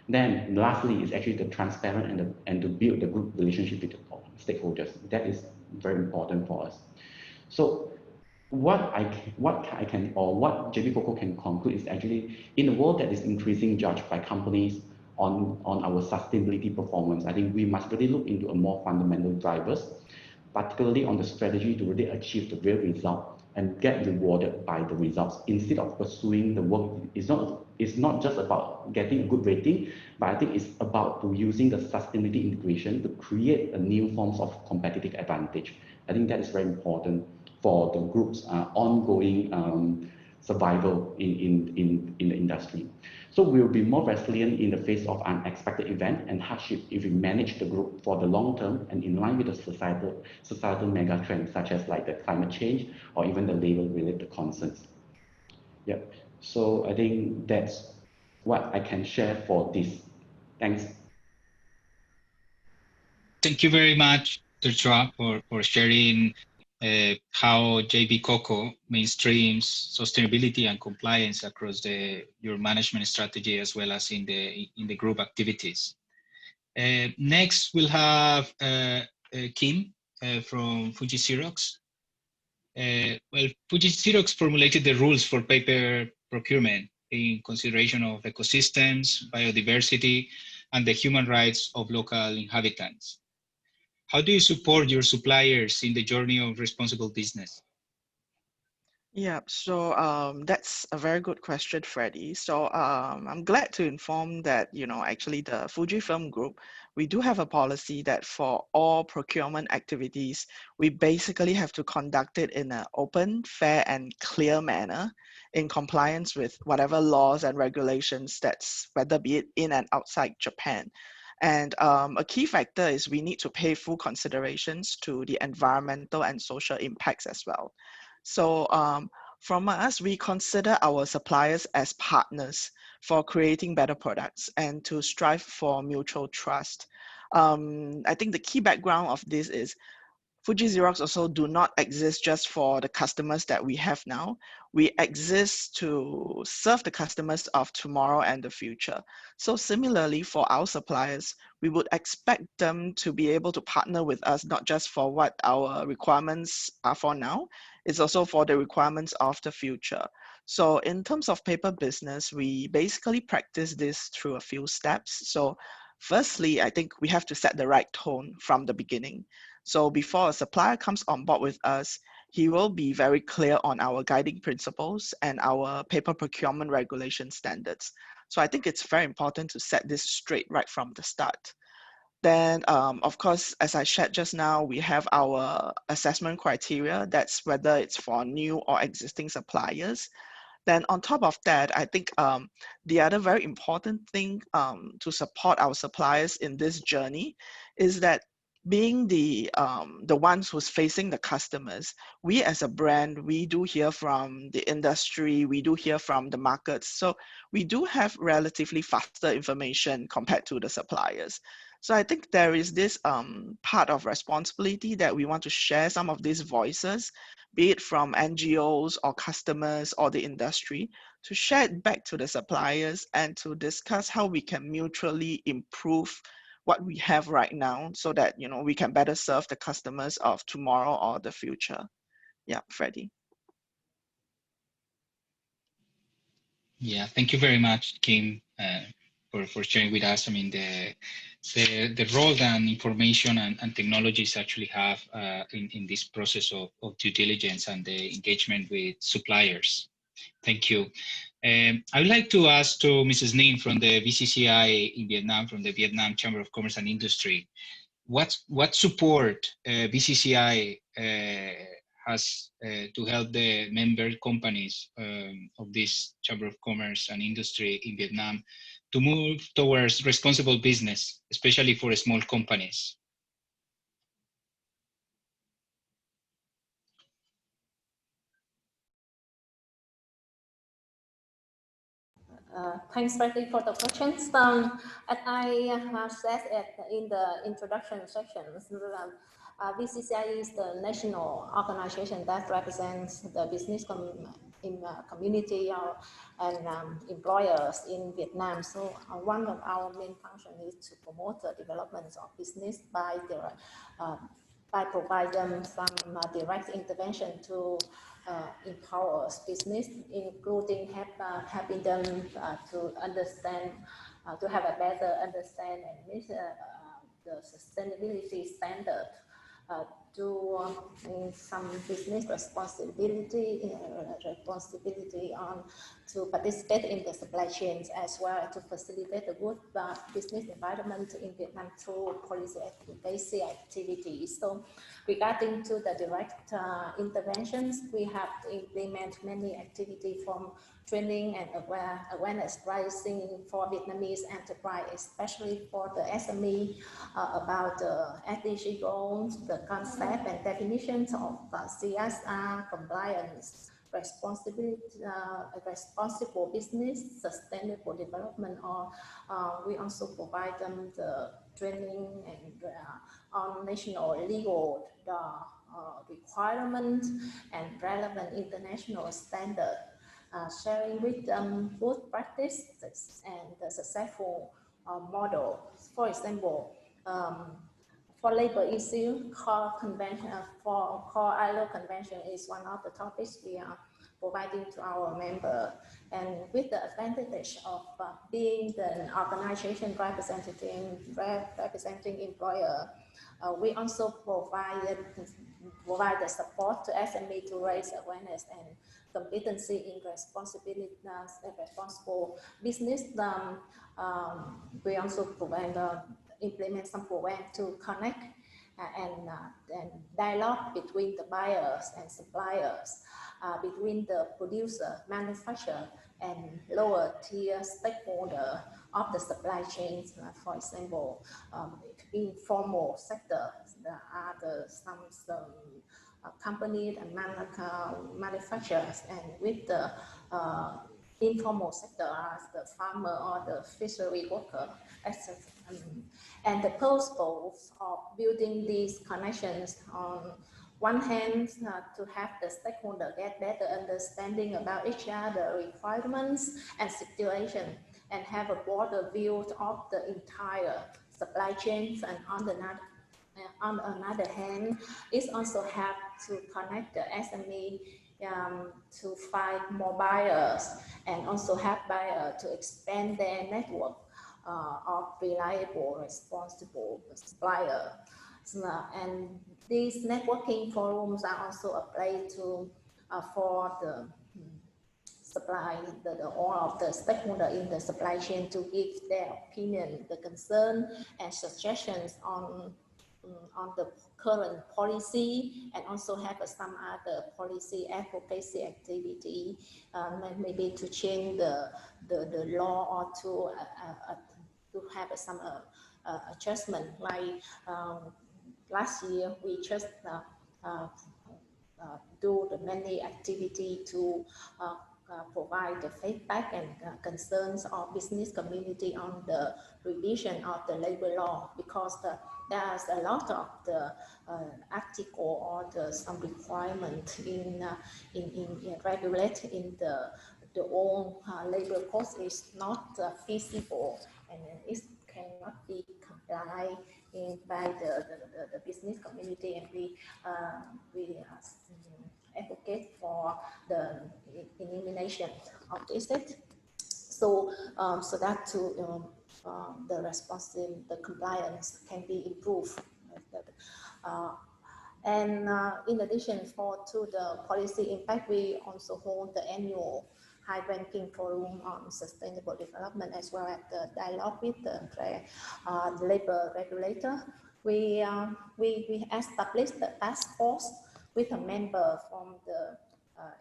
Then lastly is actually the transparent and to build the good relationship with the stakeholders. That is very important for us. So what JB Coco can conclude is actually, in a world that is increasingly judged by companies on our sustainability performance, I think we must really look into a more fundamental drivers, particularly on the strategy to really achieve the real result and get rewarded by the results, instead of pursuing the work. It's not just about getting a good rating, but I think it's about using the sustainability integration to create a new forms of competitive advantage. I think that is very important for the group's ongoing survival in the industry. So we'll be more resilient in the face of unexpected event and hardship if we manage the group for the long term and in line with the societal mega trends, such as like the climate change or even the labor-related concerns. Yep. So I think that's what I can share for this. Thanks. Thank you very much, Tertra, for sharing how JB Coco mainstreams sustainability and compliance across your management strategy, as well as in the group activities. Next, we'll have Kim from Fuji Xerox. Well, Fuji Xerox formulated the rules for paper procurement in consideration of ecosystems, biodiversity, and the human rights of local inhabitants. How do you support your suppliers in the journey of responsible business? Yeah, so that's a very good question, Freddie. So I'm glad to inform that, actually the Fujifilm Group, we do have a policy that for all procurement activities, we basically have to conduct it in an open, fair, and clear manner in compliance with whatever laws and regulations that's, whether be it in and outside Japan. And a key factor is we need to pay full considerations to the environmental and social impacts as well. So from us, we consider our suppliers as partners for creating better products and to strive for mutual trust. I think the key background of this is Fuji Xerox also do not exist just for the customers that we have now. We exist to serve the customers of tomorrow and the future. So similarly, for our suppliers, we would expect them to be able to partner with us, not just for what our requirements are for now, it's also for the requirements of the future. So in terms of paper business, we basically practice this through a few steps. So firstly, I think we have to set the right tone from the beginning. So before a supplier comes on board with us, he will be very clear on our guiding principles and our paper procurement regulation standards. So I think it's very important to set this straight right from the start. Then, of course, as I shared just now, we have our assessment criteria. That's whether it's for new or existing suppliers. Then on top of that, I think the other very important thing to support our suppliers in this journey is that being the ones who's facing the customers, we as a brand, we do hear from the industry, we do hear from the markets. So we do have relatively faster information compared to the suppliers. So I think there is this part of responsibility that we want to share some of these voices, be it from NGOs or customers or the industry, to share it back to the suppliers and to discuss how we can mutually improve what we have right now so that, you know, we can better serve the customers of tomorrow or the future. Yeah, Freddie. Yeah, thank you very much, Kim, for sharing with us. I mean, the role that information and technologies actually have in this process of due diligence and the engagement with suppliers. Thank you. I would like to ask to Mrs. Nin from the VCCI in Vietnam, from the Vietnam Chamber of Commerce and Industry, what support VCCI has to help the member companies of this Chamber of Commerce and Industry in Vietnam to move towards responsible business, especially for small companies? Thanks, Freddie, for the questions. As I have said in the introduction sections, VCCI is the national organization that represents the business community and employers in Vietnam. So one of our main functions is to promote the development of business by providing them some direct intervention to empower business, including helping them to understand, to have a better understanding and meet the sustainability standard, do some business responsibility on to participate in the supply chains, as well to facilitate the good business environment in Vietnam through policy-based activities. So regarding to the direct interventions, we have implemented many activities from training and awareness raising for Vietnamese enterprise, especially for the SME, about the SDG goals, the concept and definitions of CSR, compliance, responsible business, sustainable development, or we also provide them the training and on national legal requirements and relevant international standards. Sharing with them good practices and the successful model. For example, for labor issue, core ILO convention is one of the topics we are providing to our member. And with the advantage of being the organization representing employer, we also provide the support to SME to raise awareness and competency in responsible business. We also implement some program to connect and dialogue between the buyers and suppliers, between the producer, manufacturer, and lower tier stakeholder of the supply chains. For example, informal sector, there are some companies and manufacturers, and with the informal sector as the farmer or the fishery worker, etc. And the purpose of building these connections, on one hand, to have the stakeholder get better understanding about each other requirements and situation, and have a broader view of the entire supply chains. And on another hand, it also helps to connect the SME to find more buyers, and also help buyers to expand their network of reliable, responsible supplier. And these networking forums are also a place to for the supply, all of the stakeholders in the supply chain to give their opinion, the concern and suggestions on the current policy, and also have some other policy advocacy activity, maybe to change the law or to have some adjustment. Like last year, we just do the many activity to provide the feedback and concerns of business community on the revision of the labor law, because there's a lot of the article or some requirement in regulate in the old labor cost is not feasible, and it cannot be complied by the business community, and we advocate for the elimination of this. So so that to the responsive, the compliance can be improved. And in addition to the policy impact, we also hold the annual high-ranking forum on sustainable development, as well as the dialogue with the labor regulator. We established the task force with a member from the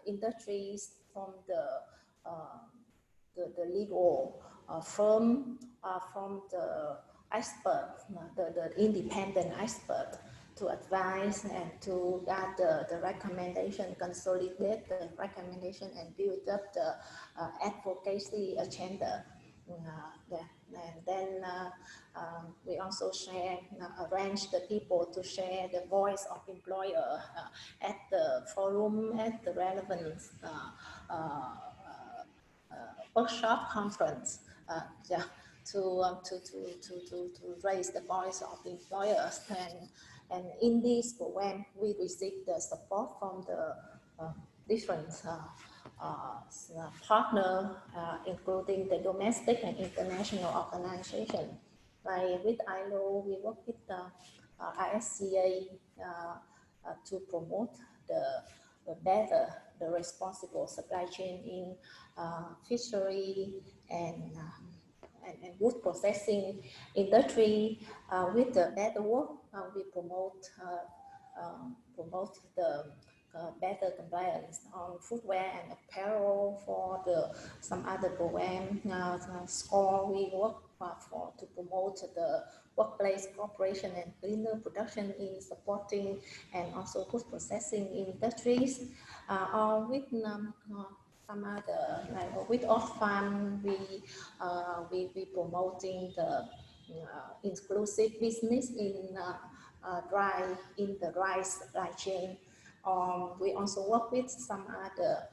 industries, from the legal firm, from the expert, the independent expert, to advise and to gather the recommendation, consolidate the recommendation, and build up the advocacy agenda. And then we also share, arrange the people to share the voice of employer at the forum, at the relevant workshop conference, to raise the voice of employers. And in this program, we receive the support from the different partner, including the domestic and international organization. Like with ILO, we work with the ISCA to promote the responsible supply chain in fishery and wood processing industry. With the better work, we promote the better compliance on footwear and apparel. For some other program, SCORE, we work to promote the workplace cooperation and cleaner production in supporting and also food processing industries. Or with some other, like with Oxfam, we promoting the inclusive business in the rice supply chain. We also work with some other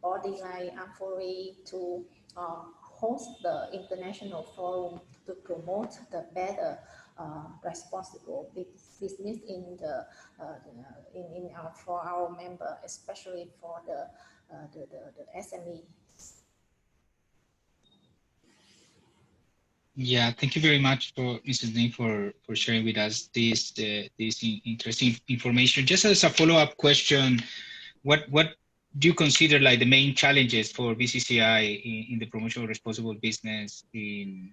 body like Amphori to host the international forum to promote the better responsible business in for our member, especially for the SME. Yeah, thank you very much for Mrs. Ning for sharing with us this interesting information. Just as a follow-up question, what do you consider like the main challenges for BCCI in the promotion of responsible business in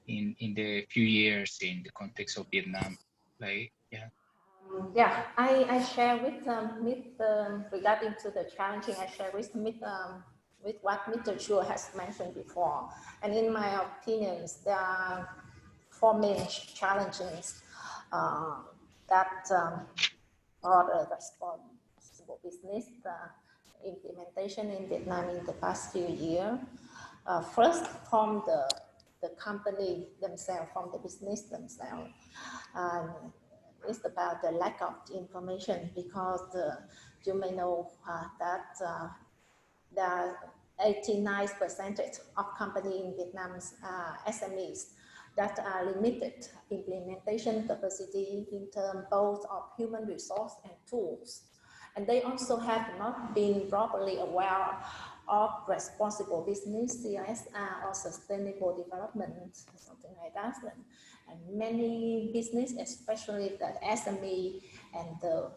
the few years in the context of Vietnam? Like, yeah. Yeah, I share with regarding to the challenging, I share with what Mr. Chua has mentioned before. And in my opinions, there are four main challenges that are the responsible business implementation in Vietnam in the past few years. First, from the company themselves, from the business themselves. It's about the lack of information, because you may know that there are 89% of companies in Vietnam's SMEs that are limited implementation capacity in terms both of human resource and tools. And they also have not been properly aware of responsible business, CSR, or sustainable development, something like that. And many business, especially the SME and the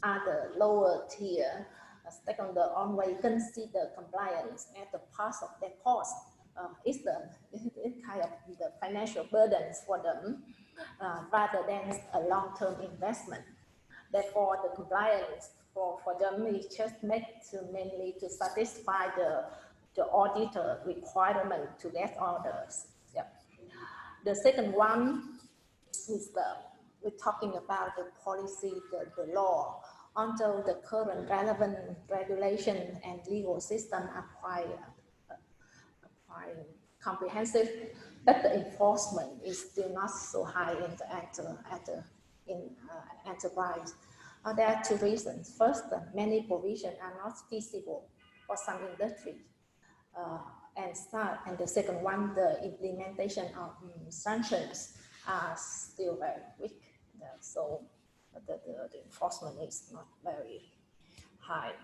other lower tier stakeholder, always consider compliance as the part of their cost. It's kind of the financial burdens for them rather than a long-term investment. Therefore, the compliance for them is just mainly to satisfy the auditor requirement to get orders. Yep. The second one is we're talking about the policy, the law. Although the current relevant regulation and legal system are quite comprehensive, but the enforcement is still not so high in the enterprise. There are two reasons. First, many provisions are not feasible for some industries. And the second one, the implementation of sanctions are still very weak. So the enforcement is not very high.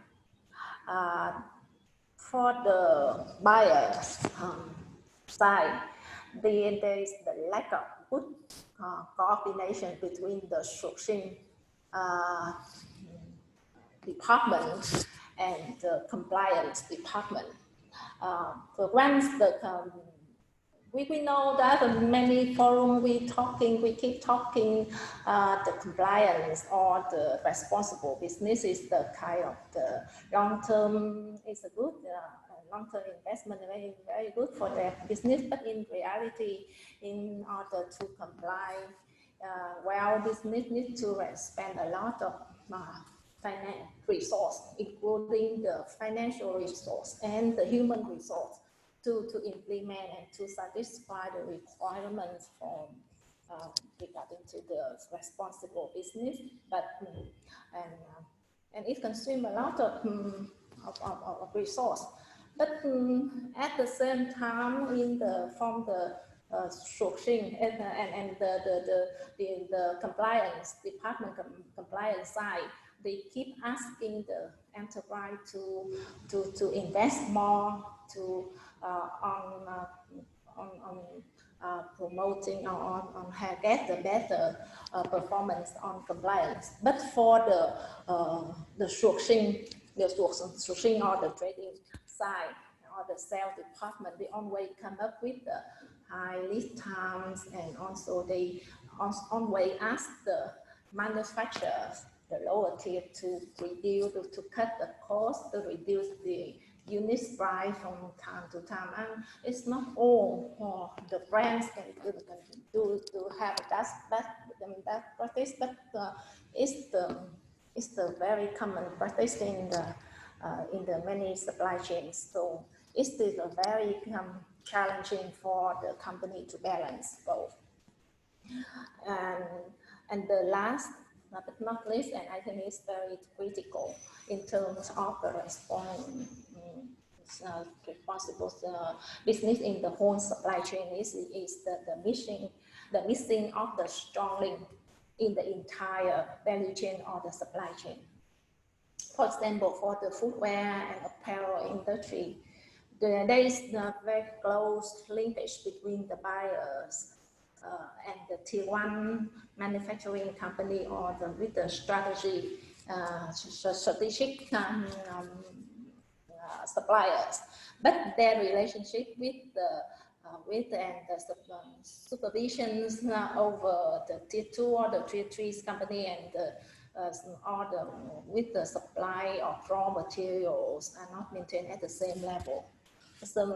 For the buyers side, there is the lack of good coordination between the sourcing department and the compliance department. Once we know that many forums we keep talking the compliance or the responsible business is the kind of the long-term, is a good long-term investment, very good for their business, but in reality, in order to comply, well, business needs to spend a lot of financial resource, including the financial resource and the human resource to implement and to satisfy the requirements from regarding to the responsible business. But and it consumes a lot of resource. But at the same time, from the sourcing and the compliance department compliance side, they keep asking the enterprise to invest more on promoting or on get the better performance on compliance. But for the sourcing or the trading side or the sales department, they always come up with the high lead times, and also they always ask the manufacturers, the lower tier, to reduce, to cut the cost, to reduce the unit price from time to time. And it's not all the brands can do to have that practice, but it's the very common practice in the many supply chains. So it's still very challenging for the company to balance both. And the last, but not least, and I think it's very critical in terms of the responsible business in the whole supply chain is the missing of the strong link in the entire value chain or the supply chain. For example, for the footwear and apparel industry, there is a very close linkage between the buyers and the tier one manufacturing company or with the strategic suppliers, but their relationship with the supervisions over the tier 2 or the tier 3 company and with the supply of raw materials are not maintained at the same level. Some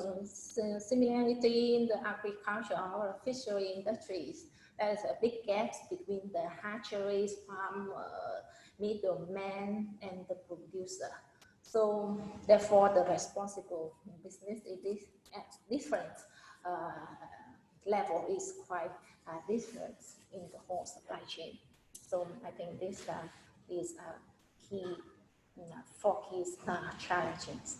similarity in the agriculture or fishery industries. There is a big gap between the hatcheries, farmer, middleman, and the producer. So therefore, the responsible business is at different level is quite different in the whole supply chain. So I think this is key, 4 key challenges.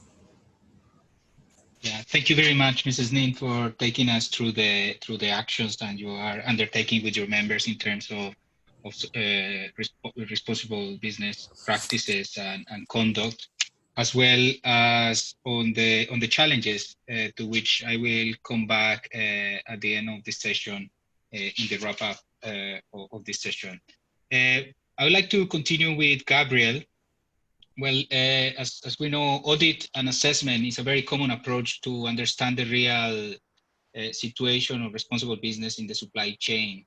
Yeah, thank you very much, Mrs. Nin, for taking us through the actions that you are undertaking with your members in terms of responsible business practices and conduct, as well as on the challenges to which I will come back at the end of the session in the wrap up of this session. I would like to continue with Gabriel. Well, as we know, audit and assessment is a very common approach to understand the real situation of responsible business in the supply chain.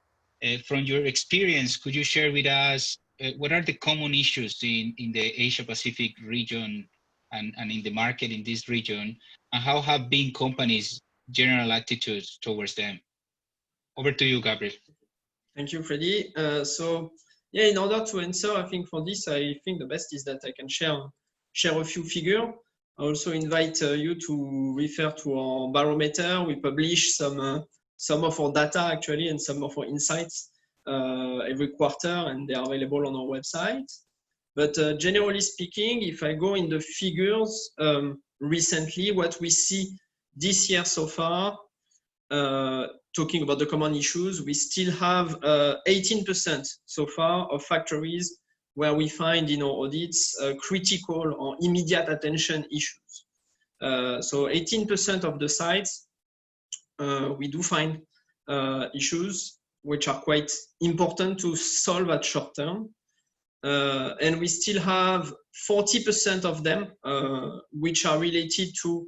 From your experience, could you share with us what are the common issues in the Asia-Pacific region and in the market in this region, and how have been companies' general attitudes towards them? Over to you, Gabriel. Thank you, Freddie. So, yeah, in order to answer, I think for this, I think the best is that I can share a few figures. I also invite you to refer to our barometer. We publish some of our data actually and some of our insights every quarter, and they are available on our website. But generally speaking, if I go in the figures recently, what we see this year so far, talking about the common issues, we still have 18% so far of factories where we find in our audits critical or immediate attention issues. So 18% of the sites, we do find issues which are quite important to solve at short term. And we still have 40% of them which are related to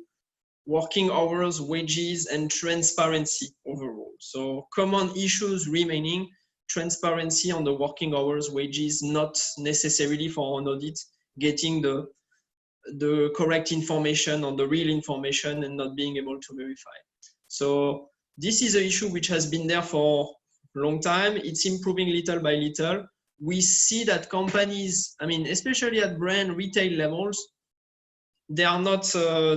working hours, wages, and transparency overall. So common issues remaining: transparency on the working hours, wages, not necessarily for an audit, getting the correct information on the real information and not being able to verify. So this is an issue which has been there for a long time. It's improving little by little. We see that companies, I mean, especially at brand retail levels, they are not,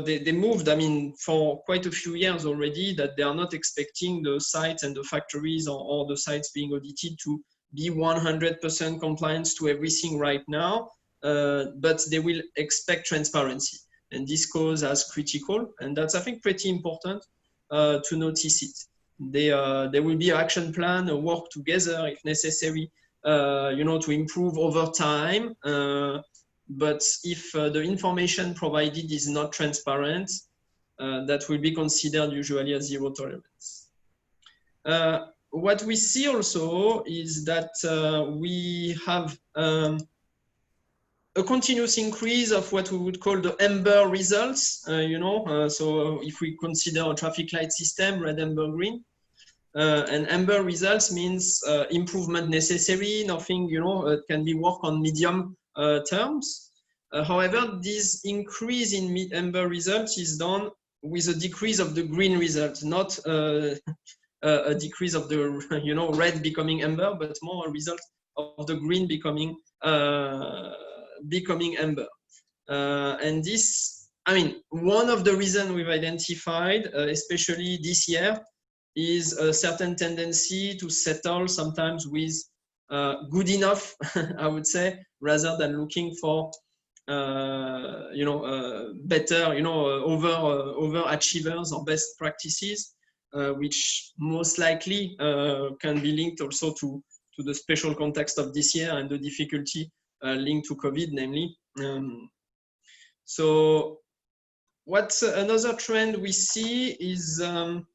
they moved, I mean, for quite a few years already, that they are not expecting the sites and the factories or the sites being audited to be 100% compliance to everything right now, but they will expect transparency. And this goes as critical, and that's, I think, pretty important to notice it. There will be an action plan, a work together if necessary, you know, to improve over time. But if the information provided is not transparent, that will be considered usually as zero tolerance. What we see also is that we have a continuous increase of what we would call the amber results, you know, so if we consider a traffic light system, red, amber, green, and amber results means improvement necessary, nothing, you know, can be work on medium terms. However, this increase in amber results is done with a decrease of the green results, not a decrease of the, you know, red becoming amber, but more a result of the green becoming amber. And this, I mean, one of the reasons we've identified, especially this year, is a certain tendency to settle sometimes with good enough, I would say, rather than looking for you know, better, you know, overachievers or best practices, which most likely can be linked also to the special context of this year and the difficulty linked to COVID, namely. So what's another trend we see is,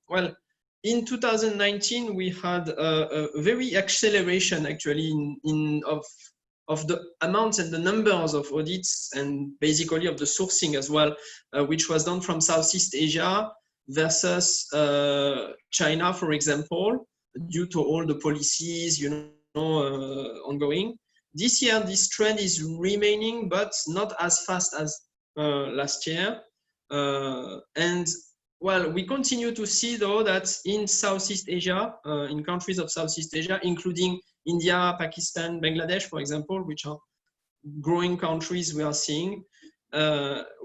well, in 2019, we had a very acceleration actually of the amounts and the numbers of audits and basically of the sourcing as well, which was done from Southeast Asia versus China, for example, due to all the policies, you know, ongoing. This year, this trend is remaining, but not as fast as last year. And well, we continue to see though that in Southeast Asia, in countries of Southeast Asia, including India, Pakistan, Bangladesh, for example, which are growing countries we are seeing,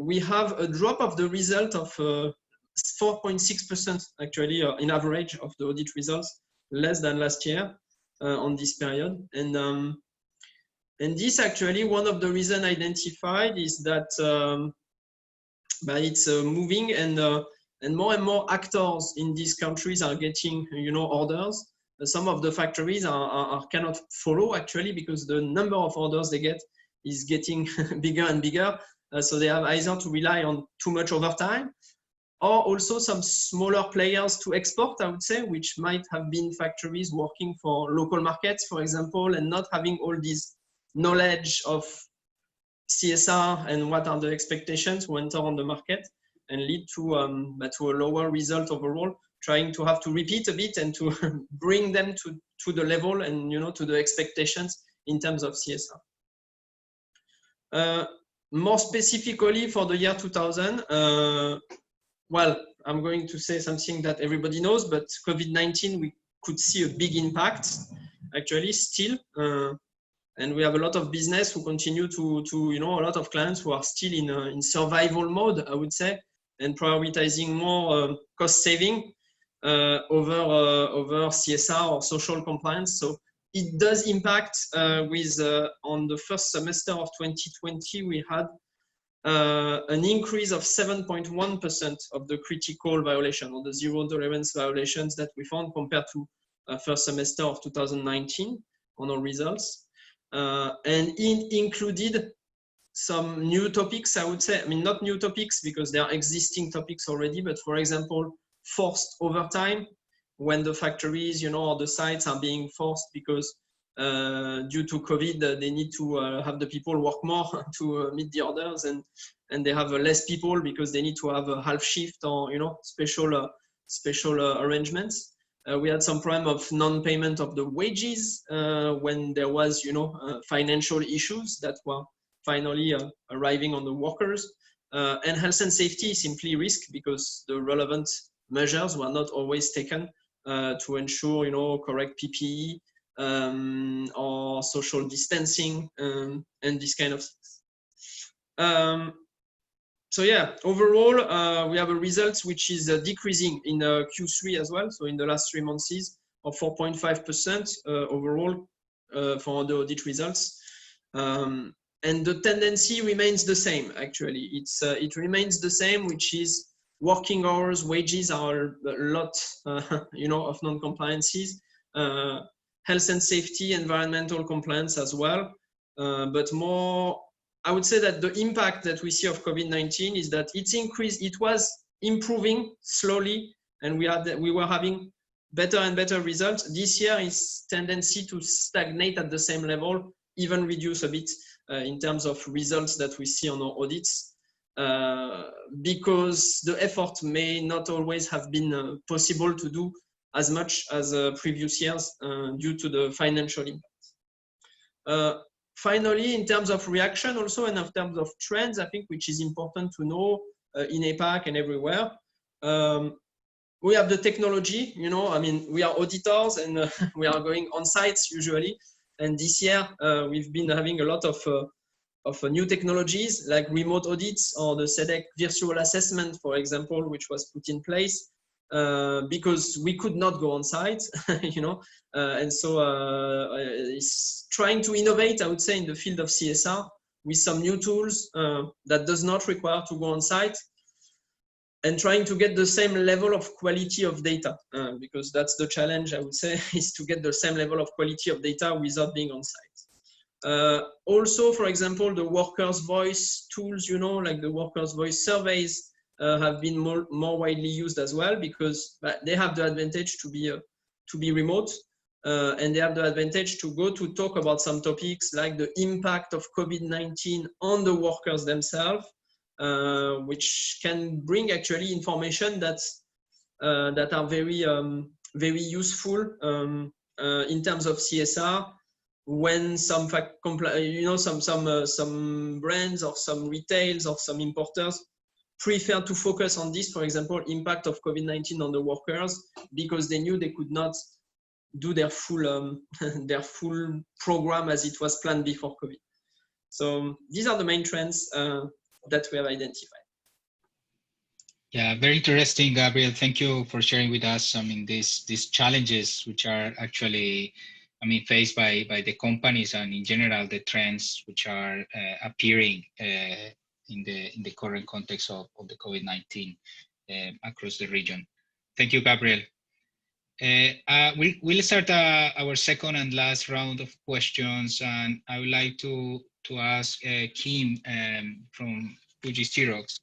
we have a drop of the result of 4.6% actually in average of the audit results, less than last year on this period. And this actually, one of the reasons identified is that it's moving and more actors in these countries are getting, you know, orders. Some of the factories cannot follow actually because the number of orders they get is getting bigger and bigger. So they have either to rely on too much overtime, or also some smaller players to export, I would say, which might have been factories working for local markets, for example, and not having all this knowledge of CSR and what are the expectations to enter on the market, and lead to a lower result overall, trying to have to repeat a bit and to bring them to the level and, you know, to the expectations in terms of CSR. More specifically for the year 2000, well, I'm going to say something that everybody knows, but COVID-19, we could see a big impact, actually, still. And we have a lot of business who continue to you know, a lot of clients who are still in survival mode, I would say, and prioritizing more cost saving over CSR or social compliance. So it does impact with on the first semester of 2020, we had an increase of 7.1% of the critical violation, or the zero tolerance violations that we found compared to first semester of 2019 on our results. And it included some new topics, I would say. I mean, not new topics because they are existing topics already, but for example, forced overtime, when the factories, you know, or the sites are being forced because due to COVID, they need to have the people work more to meet the orders, and they have less people because they need to have a half shift or, you know, special arrangements. We had some problem of non-payment of the wages when there was, you know, financial issues that were finally arriving on the workers. And health and safety simply risk because the relevant measures were not always taken to ensure, you know, correct PPE or social distancing and this kind of things. So yeah, overall, we have a result which is decreasing in Q3 as well. So in the last 3 months of 4.5% overall for the audit results. And the tendency remains the same, actually. It remains the same, which is working hours, wages are a lot, you know, of non-compliances. Health and safety, environmental compliance as well. But more, I would say that the impact that we see of COVID-19 is that it's increased. It was improving slowly, and we were having better and better results. This year is tendency to stagnate at the same level, even reduce a bit in terms of results that we see on our audits, because the effort may not always have been possible to do as much as previous years due to the financial impact. Finally, in terms of reaction also and in terms of trends, I think which is important to know in APAC and everywhere, we have the technology, you know, I mean, we are auditors and we are going on sites usually. And this year we've been having a lot of new technologies like remote audits or the Sedex virtual assessment, for example, which was put in place because we could not go on site, you know, and so it's trying to innovate, I would say, in the field of CSR with some new tools that does not require to go on site, and trying to get the same level of quality of data, because that's the challenge, I would say, is to get the same level of quality of data without being on site. Also, for example, the workers' voice tools, you know, like the workers' voice surveys have been more widely used as well, because they have the advantage to be remote, and they have the advantage to go to talk about some topics like the impact of COVID-19 on the workers themselves, which can bring actually information that are very useful in terms of CSR. When some some brands or some retails or some importers prefer to focus on this, for example, impact of COVID-19 on the workers, because they knew they could not do their full program as it was planned before COVID. So these are the main trends that we have identified. Yeah, very interesting, Gabriel. Thank you for sharing with us. I mean, these challenges which are actually, I mean, faced by the companies and in general the trends which are appearing in the current context of the COVID-19 across the region. Thank you, Gabriel. We'll start our second and last round of questions, and I would like to ask Kim from Fuji Xerox.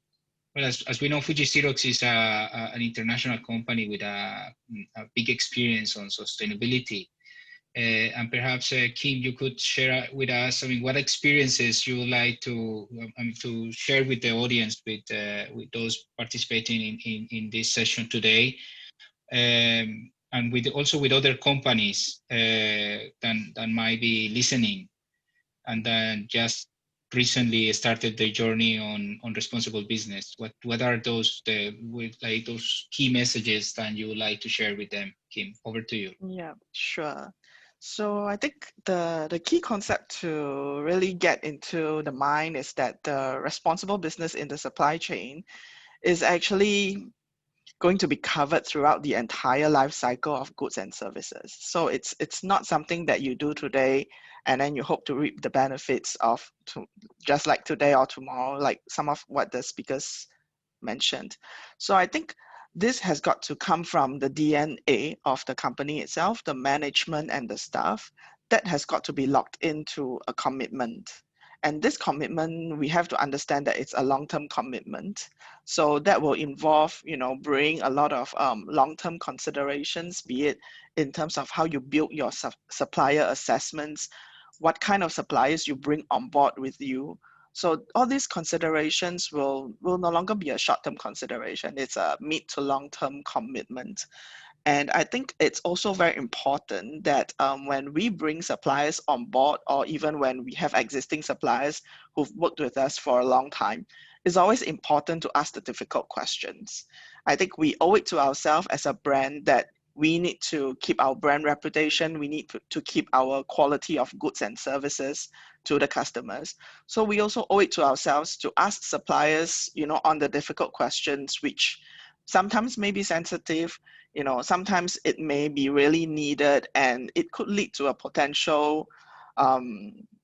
Well, as we know, Fuji Xerox is an international company with a big experience on sustainability. And perhaps, Kim, you could share with us, I mean, what experiences you would like to share with the audience, with those participating in this session today, and also with other companies that might be listening, and then just recently started their journey on responsible business. What are those those key messages that you would like to share with them? Kim, over to you. Yeah, sure. So I think the key concept to really get into the mind is that the responsible business in the supply chain is actually going to be covered throughout the entire life cycle of goods and services. So it's not something that you do today and then you hope to reap the benefits of just like today or tomorrow, like some of what the speakers mentioned. So I think this has got to come from the DNA of the company itself, the management and the staff. That has got to be locked into a commitment. And this commitment, we have to understand that it's a long-term commitment. So that will involve, bring a lot of long-term considerations, be it in terms of how you build your supplier assessments, what kind of suppliers you bring on board with you. So all these considerations will no longer be a short-term consideration. It's a mid to long-term commitment. And I think it's also very important that when we bring suppliers on board, or even when we have existing suppliers who've worked with us for a long time, it's always important to ask the difficult questions. I think we owe it to ourselves as a brand that we need to keep our brand reputation. We need to keep our quality of goods and services to the customers. So we also owe it to ourselves to ask suppliers, on the difficult questions, which sometimes may be sensitive, sometimes it may be really needed, and it could lead to a potential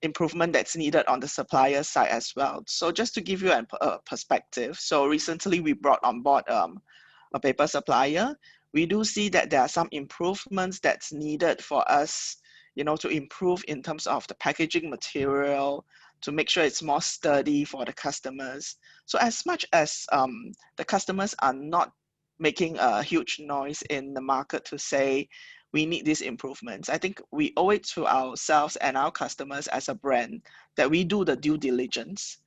improvement that's needed on the supplier side as well. So just to give you a perspective, so recently we brought on board a paper supplier. We do see that there are some improvements that's needed for us, to improve in terms of the packaging material, to make sure it's more sturdy for the customers. So as much as the customers are not making a huge noise in the market to say we need these improvements, I think we owe it to ourselves and our customers as a brand that we do the due diligence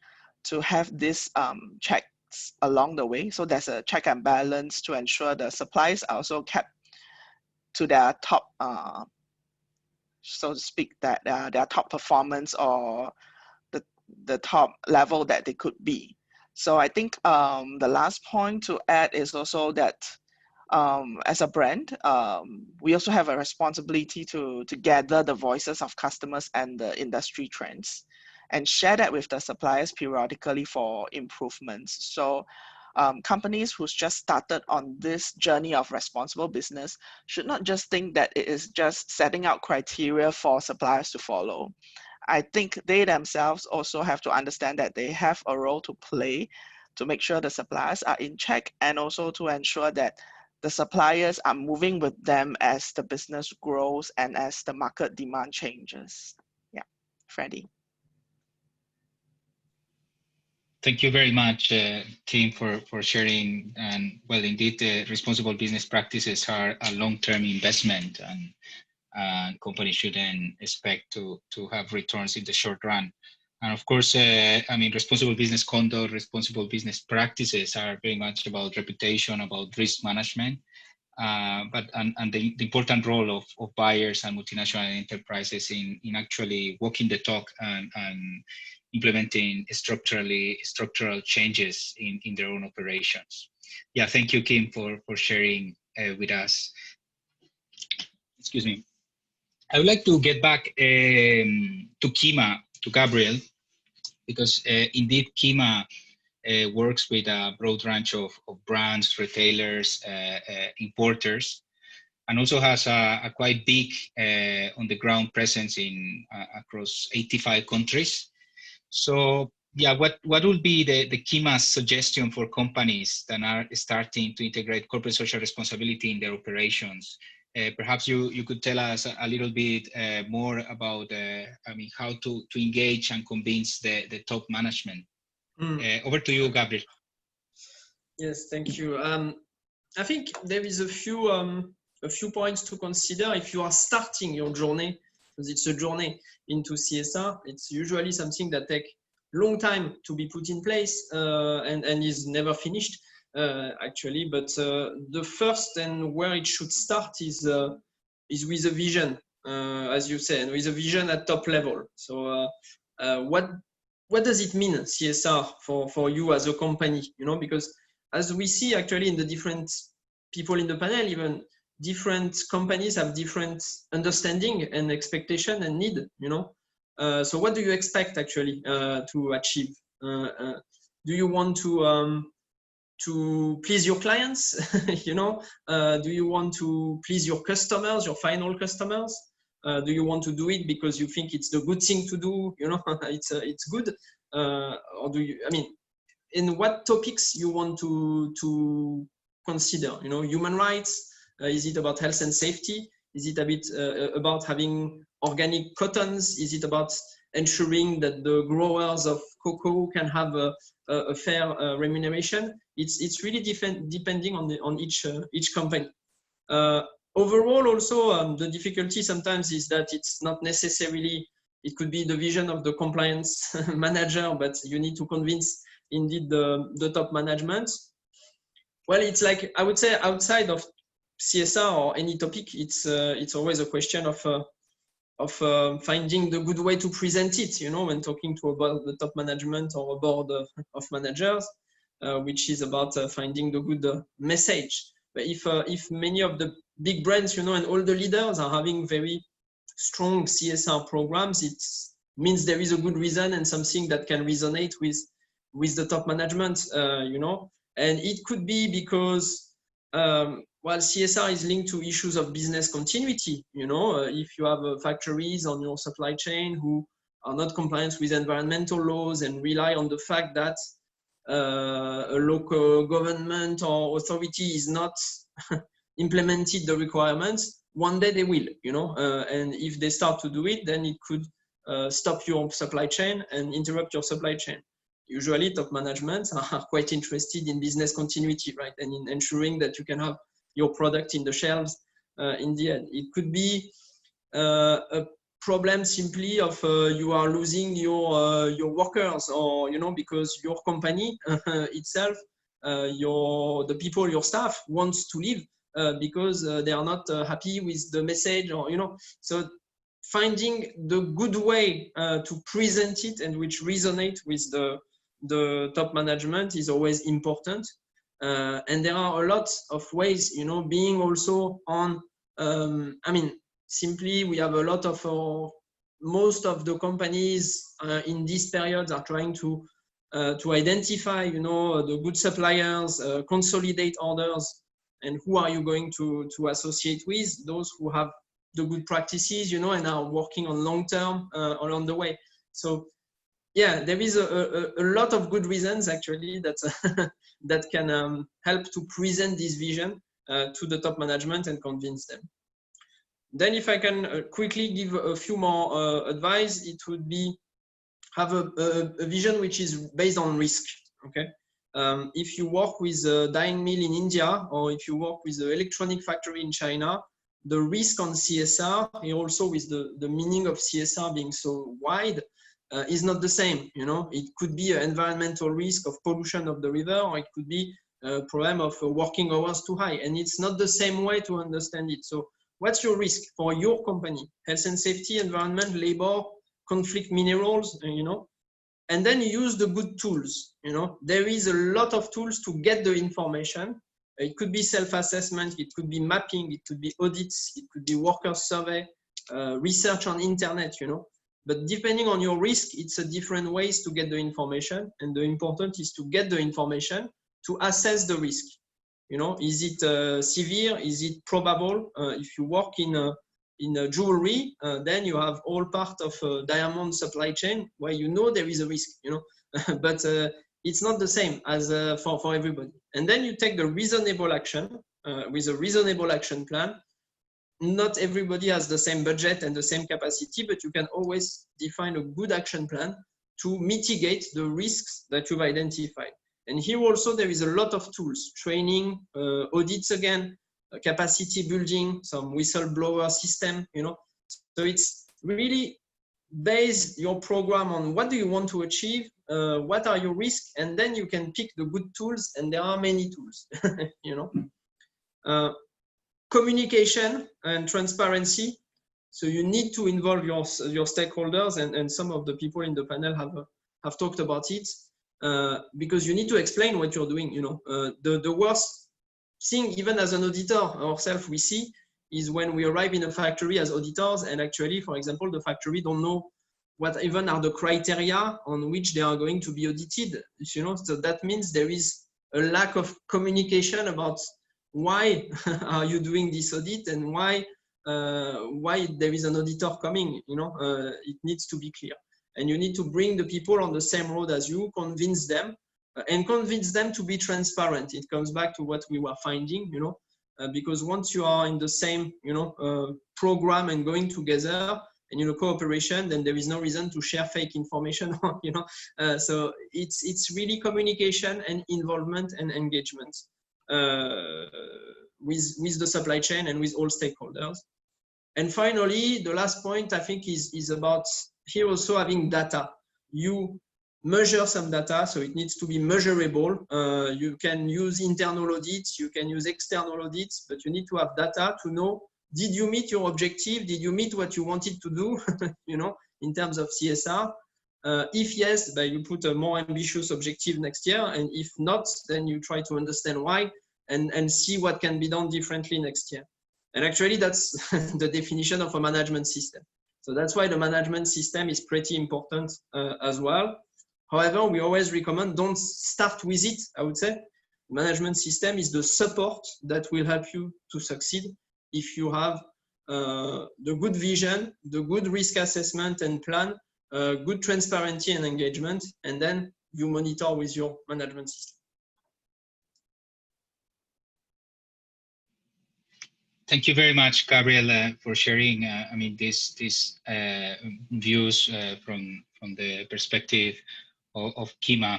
to have this checks along the way. So there's a check and balance to ensure the supplies are also kept to their top, so to speak, that their top performance or the top level that they could be. So I think the last point to add is also that as a brand, we also have a responsibility to gather the voices of customers and the industry trends and share that with the suppliers periodically for improvements. So companies who's just started on this journey of responsible business should not just think that it is just setting out criteria for suppliers to follow. I think they themselves also have to understand that they have a role to play to make sure the suppliers are in check, and also to ensure that the suppliers are moving with them as the business grows and as the market demand changes. Yeah, Freddie. Thank you very much, Kim, for sharing. And well, indeed, responsible business practices are a long-term investment, and companies shouldn't expect to have returns in the short run. And of course, I mean, responsible business conduct, responsible business practices are very much about reputation, about risk management, but the important role of buyers and multinational enterprises in actually walking the talk and implementing structural changes in their own operations. Yeah, thank you, Kim, for sharing with us. Excuse me. I would like to get back to Kima, to Gabriel, because indeed Kima works with a broad range of brands, retailers, importers, and also has a quite big on-the-ground presence in across 85 countries. So yeah, what would be the Kima's suggestion for companies that are starting to integrate corporate social responsibility in their operations? Perhaps you could tell us a little bit more about, I mean, how to engage and convince the top management. Over to you, Gabriel. Yes, thank you. I think there is a few points to consider if you are starting your journey, because it's a journey into CSR. It's usually something that takes long time to be put in place and is never finished actually. But the first and where it should start is with a vision, as you say, and with a vision at top level. So what does it mean CSR for you as a company? You know, because as we see actually in the different people in the panel, even different companies have different understanding and expectation and need, you know. So what do you expect actually to achieve? Do you want to please your clients? You know, do you want to please your customers, your final customers? Do you want to do it because you think it's the good thing to do? You know, it's good, or do you? I mean, in what topics you want to consider? You know, human rights. Is it about health and safety? Is it a bit about having organic cottons? Is it about ensuring that the growers of cocoa can have a fair remuneration? It's really different depending on each company. Overall, also the difficulty sometimes is that it's not necessarily. It could be the vision of the compliance manager, but you need to convince indeed the top management. Well, it's like, I would say, outside of CSR or any topic, it's always a question of finding the good way to present it, you know, when talking to about the top management or a board of managers, which is about finding the good message. But if many of the big brands, you know, and all the leaders are having very strong CSR programs, it means there is a good reason and something that can resonate with the top management, you know. And it could be because while CSR is linked to issues of business continuity, you know, if you have factories on your supply chain who are not compliant with environmental laws and rely on the fact that a local government or authority is not implemented the requirements, one day they will, you know, and if they start to do it, then it could stop your supply chain and interrupt your supply chain. Usually top management are quite interested in business continuity, right? And in ensuring that you can have your product in the shelves in the end. It could be a problem simply of you are losing your workers, or, you know, because your company itself, the people, your staff wants to leave because they are not happy with the message, or, you know. So finding the good way to present it and which resonate with the top management is always important. And there are a lot of ways, you know, being also on, I mean, simply we have a lot of, most of the companies in these periods are trying to identify, you know, the good suppliers, consolidate orders, and who are you going to associate with? Those who have the good practices, you know, and are working on long term along the way. So yeah, there is a lot of good reasons actually that that can help to present this vision to the top management and convince them. Then if I can quickly give a few more advice, it would be have a vision which is based on risk. Okay, if you work with a dyeing mill in India, or if you work with an electronic factory in China, the risk on CSR, and also with the meaning of CSR being so wide, is not the same. You know, it could be an environmental risk of pollution of the river, or it could be a problem of working hours too high, and it's not the same way to understand it. So what's your risk for your company? Health and safety, environment, labor, conflict minerals, you know, and then you use the good tools. You know, there is a lot of tools to get the information. It could be self-assessment, it could be mapping, it could be audits, it could be worker survey, research on internet, you know. But depending on your risk, it's a different ways to get the information. And the important is to get the information to assess the risk. You know, is it severe? Is it probable? If you work in a jewelry, then you have all part of a diamond supply chain where you know there is a risk, you know, but it's not the same as for everybody. And then you take the reasonable action with a reasonable action plan. Not everybody has the same budget and the same capacity, but you can always define a good action plan to mitigate the risks that you've identified. And here also there is a lot of tools, training, audits again, capacity building, some whistleblower system, you know. So it's really base your program on what do you want to achieve, what are your risks, and then you can pick the good tools, and there are many tools, you know. Communication and transparency. So you need to involve your stakeholders, and some of the people in the panel have talked about it, because you need to explain what you're doing, you know. The worst thing, even as an auditor ourselves, we see is when we arrive in a factory as auditors, and actually, for example, the factory don't know what even are the criteria on which they are going to be audited, you know. So that means there is a lack of communication about why are you doing this audit, and why there is an auditor coming, you know. It needs to be clear, and you need to bring the people on the same road as you, convince them, and convince them to be transparent. It comes back to what we were finding, you know, because once you are in the same, you know, program and going together and, you know, cooperation, then there is no reason to share fake information, you know. So it's really communication and involvement and engagement with the supply chain and with all stakeholders. And finally, the last point I think is about here also having data. You measure some data, so it needs to be measurable. You can use internal audits, you can use external audits, but you need to have data to know, did you meet your objective? Did you meet what you wanted to do, you know, in terms of CSR? If yes, then you put a more ambitious objective next year, and if not, then you try to understand why, and see what can be done differently next year. And actually, that's the definition of a management system. So that's why the management system is pretty important as well. However, we always recommend don't start with it, I would say. Management system is the support that will help you to succeed if you have the good vision, the good risk assessment and plan, good transparency and engagement, and then you monitor with your management system. Thank you very much, Gabriel, for sharing. I mean, these views from the perspective of KIMA.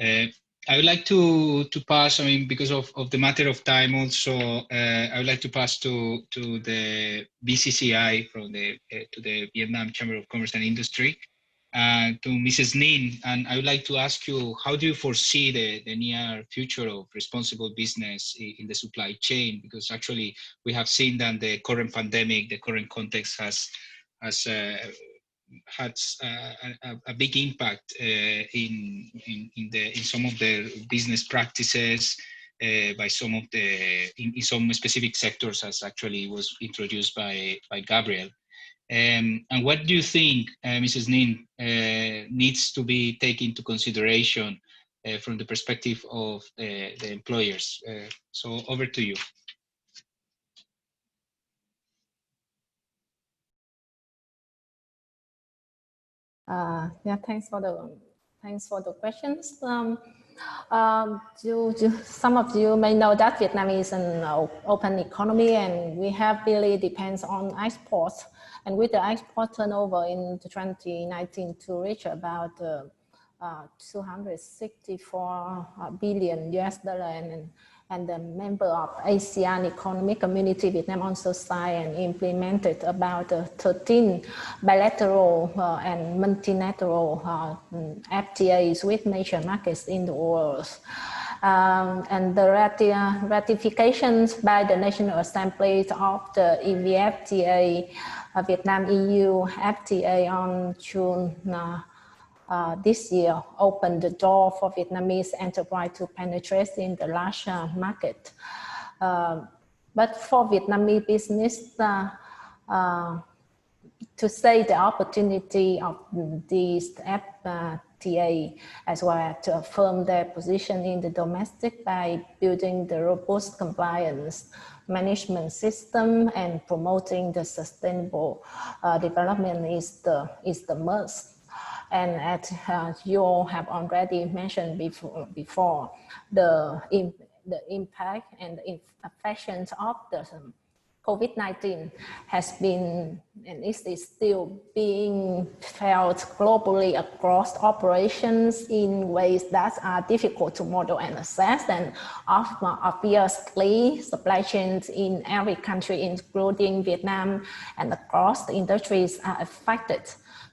I would like to pass. I mean, because of the matter of time, also, I would like to pass to the BCCI from to the Vietnam Chamber of Commerce and Industry, to Mrs. Nin, and I would like to ask you, how do you foresee the near future of responsible business in the supply chain? Because actually we have seen that the current pandemic, the current context has had a big impact in some of the business practices by some of in some specific sectors, as actually was introduced by Gabriel. And what do you think, Mrs. Nin, needs to be taken into consideration from the perspective of the employers? So over to you. Yeah, thanks for the questions. Some of you may know that Vietnam is an open economy, and we heavily depends on exports. And with the export turnover in 2019 to reach about 264 billion US dollar, and the member of ASEAN Economic Community, Vietnam also signed and implemented about 13 bilateral and multilateral FTAs with major markets in the world. And the ratifications by the National Assembly of the EVFTA, Vietnam-EU FTA on June this year opened the door for Vietnamese enterprise to penetrate in the larger market. But for Vietnamese business, to say the opportunity of these FTA as well as to affirm their position in the domestic by building the robust compliance management system and promoting the sustainable development is the must. And as you all have already mentioned before, the impact and the affections of the COVID-19 has been and it is still being felt globally across operations in ways that are difficult to model and assess. And obviously, supply chains in every country, including Vietnam and across the industries, are affected.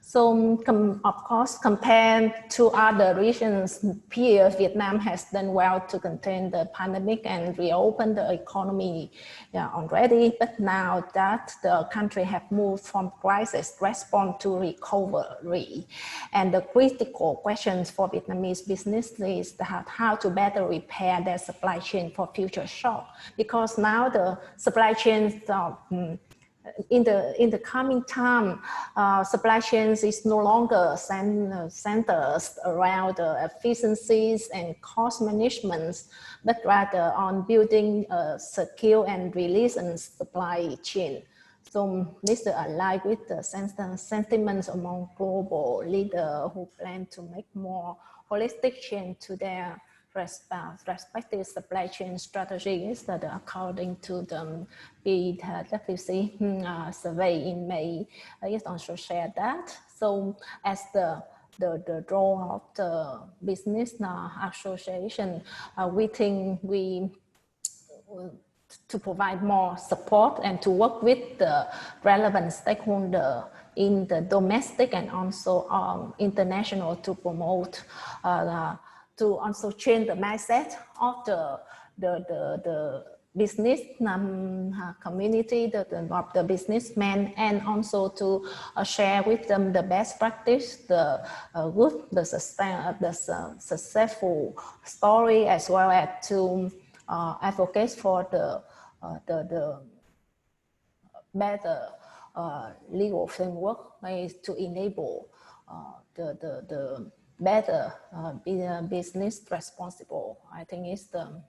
So, of course, compared to other regions, peers, Vietnam has done well to contain the pandemic and reopen the economy already. But now that the country have moved from crisis response to recovery, and the critical questions for Vietnamese business is how to better repair their supply chain for future shock. Because now the supply chains in the coming time, supply chains is no longer centers around efficiencies and cost management, but rather on building a secure and resilient supply chain. So this aligns with the sentiments among global leaders who plan to make more holistic change to their respective supply chain strategies that according to the PwC survey in May, it also shared that. So as the role of the business association, we think we to provide more support and to work with the relevant stakeholder in the domestic and also international to promote to also change the mindset of the business community, of the businessmen, and also to share with them the best practice, the successful story, as well as to advocate for the better legal framework to enable the better business responsible. I think it's the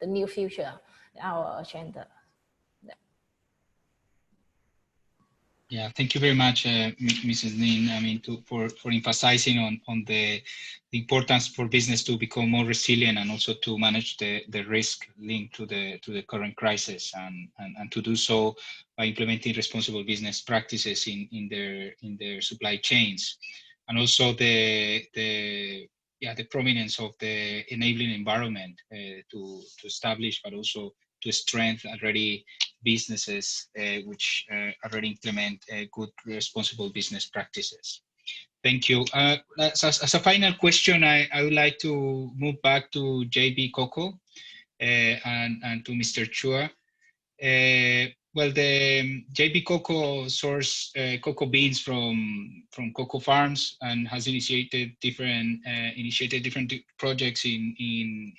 new future, our agenda. Yeah, thank you very much, Mrs. Nin. I mean, for emphasizing on the importance for business to become more resilient and also to manage the risk linked to the current crisis, and to do so by implementing responsible business practices in their supply chains, and also the prominence of the enabling environment to establish, but also to strengthen already businesses which already implement good responsible business practices. Thank you. As a final question, I would like to move back to JB Coco and to Mr. Chua. Well, the JB Coco source cocoa beans from cocoa farms and has initiated different projects in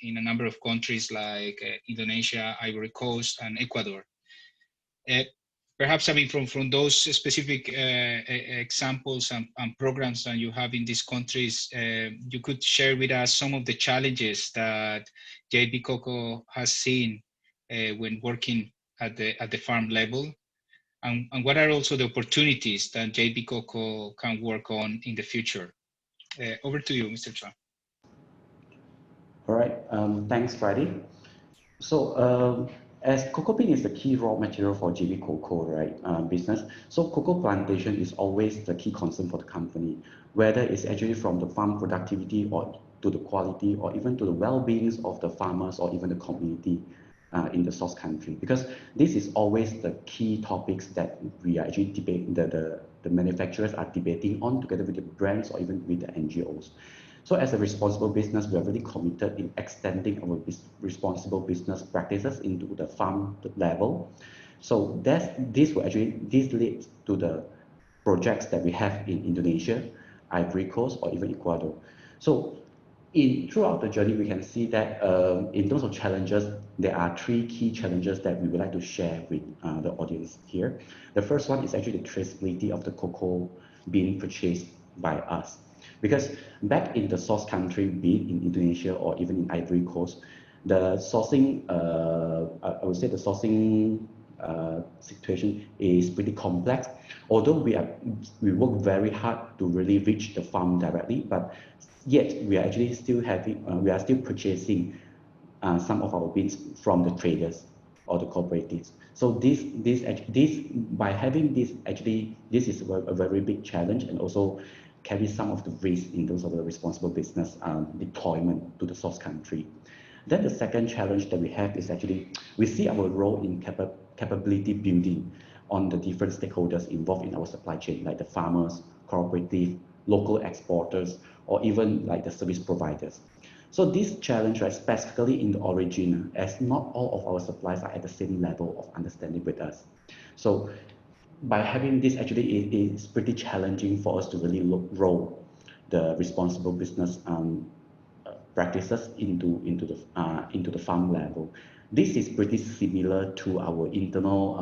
a number of countries like Indonesia, Ivory Coast, and Ecuador. Perhaps, I mean, from those specific examples and programs that you have in these countries, you could share with us some of the challenges that JB Coco has seen when working at the farm level, and what are also the opportunities that JB Coco can work on in the future. Over to you, Mr. Chua. All right, thanks, Friday. So as cocoa bean is the key raw material for JB Coco, right, business, so cocoa plantation is always the key concern for the company, whether it's actually from the farm productivity or to the quality or even to the well-being of the farmers or even the community in the source country, because this is always the key topics that we are actually debating, the manufacturers are debating on together with the brands or even with the NGOs. So as a responsible business, we are really committed in extending our responsible business practices into the farm level. So this leads to the projects that we have in Indonesia, Ivory Coast, or even Ecuador. So throughout the journey, we can see that in terms of challenges, there are 3 key challenges that we would like to share with the audience here. The first one is actually the traceability of the cocoa being purchased by us. Because back in the source country, be it in Indonesia or even in Ivory Coast, the sourcing, I would say the sourcing situation is pretty complex. Although we work very hard to really reach the farm directly, but yet we are actually still purchasing some of our beans from the traders. or the cooperatives. So this by having this, actually this is a very big challenge, and also carry some of the risk in terms of the responsible business deployment to the source country. Then the second challenge that we have is actually we see our role in capability building on the different stakeholders involved in our supply chain, like the farmers, cooperative, local exporters, or even like the service providers. So this challenge, right, specifically in the origin, as not all of our suppliers are at the same level of understanding with us. So by having this, actually it is pretty challenging for us to really roll the responsible business practices into the farm level. This is pretty similar to our internal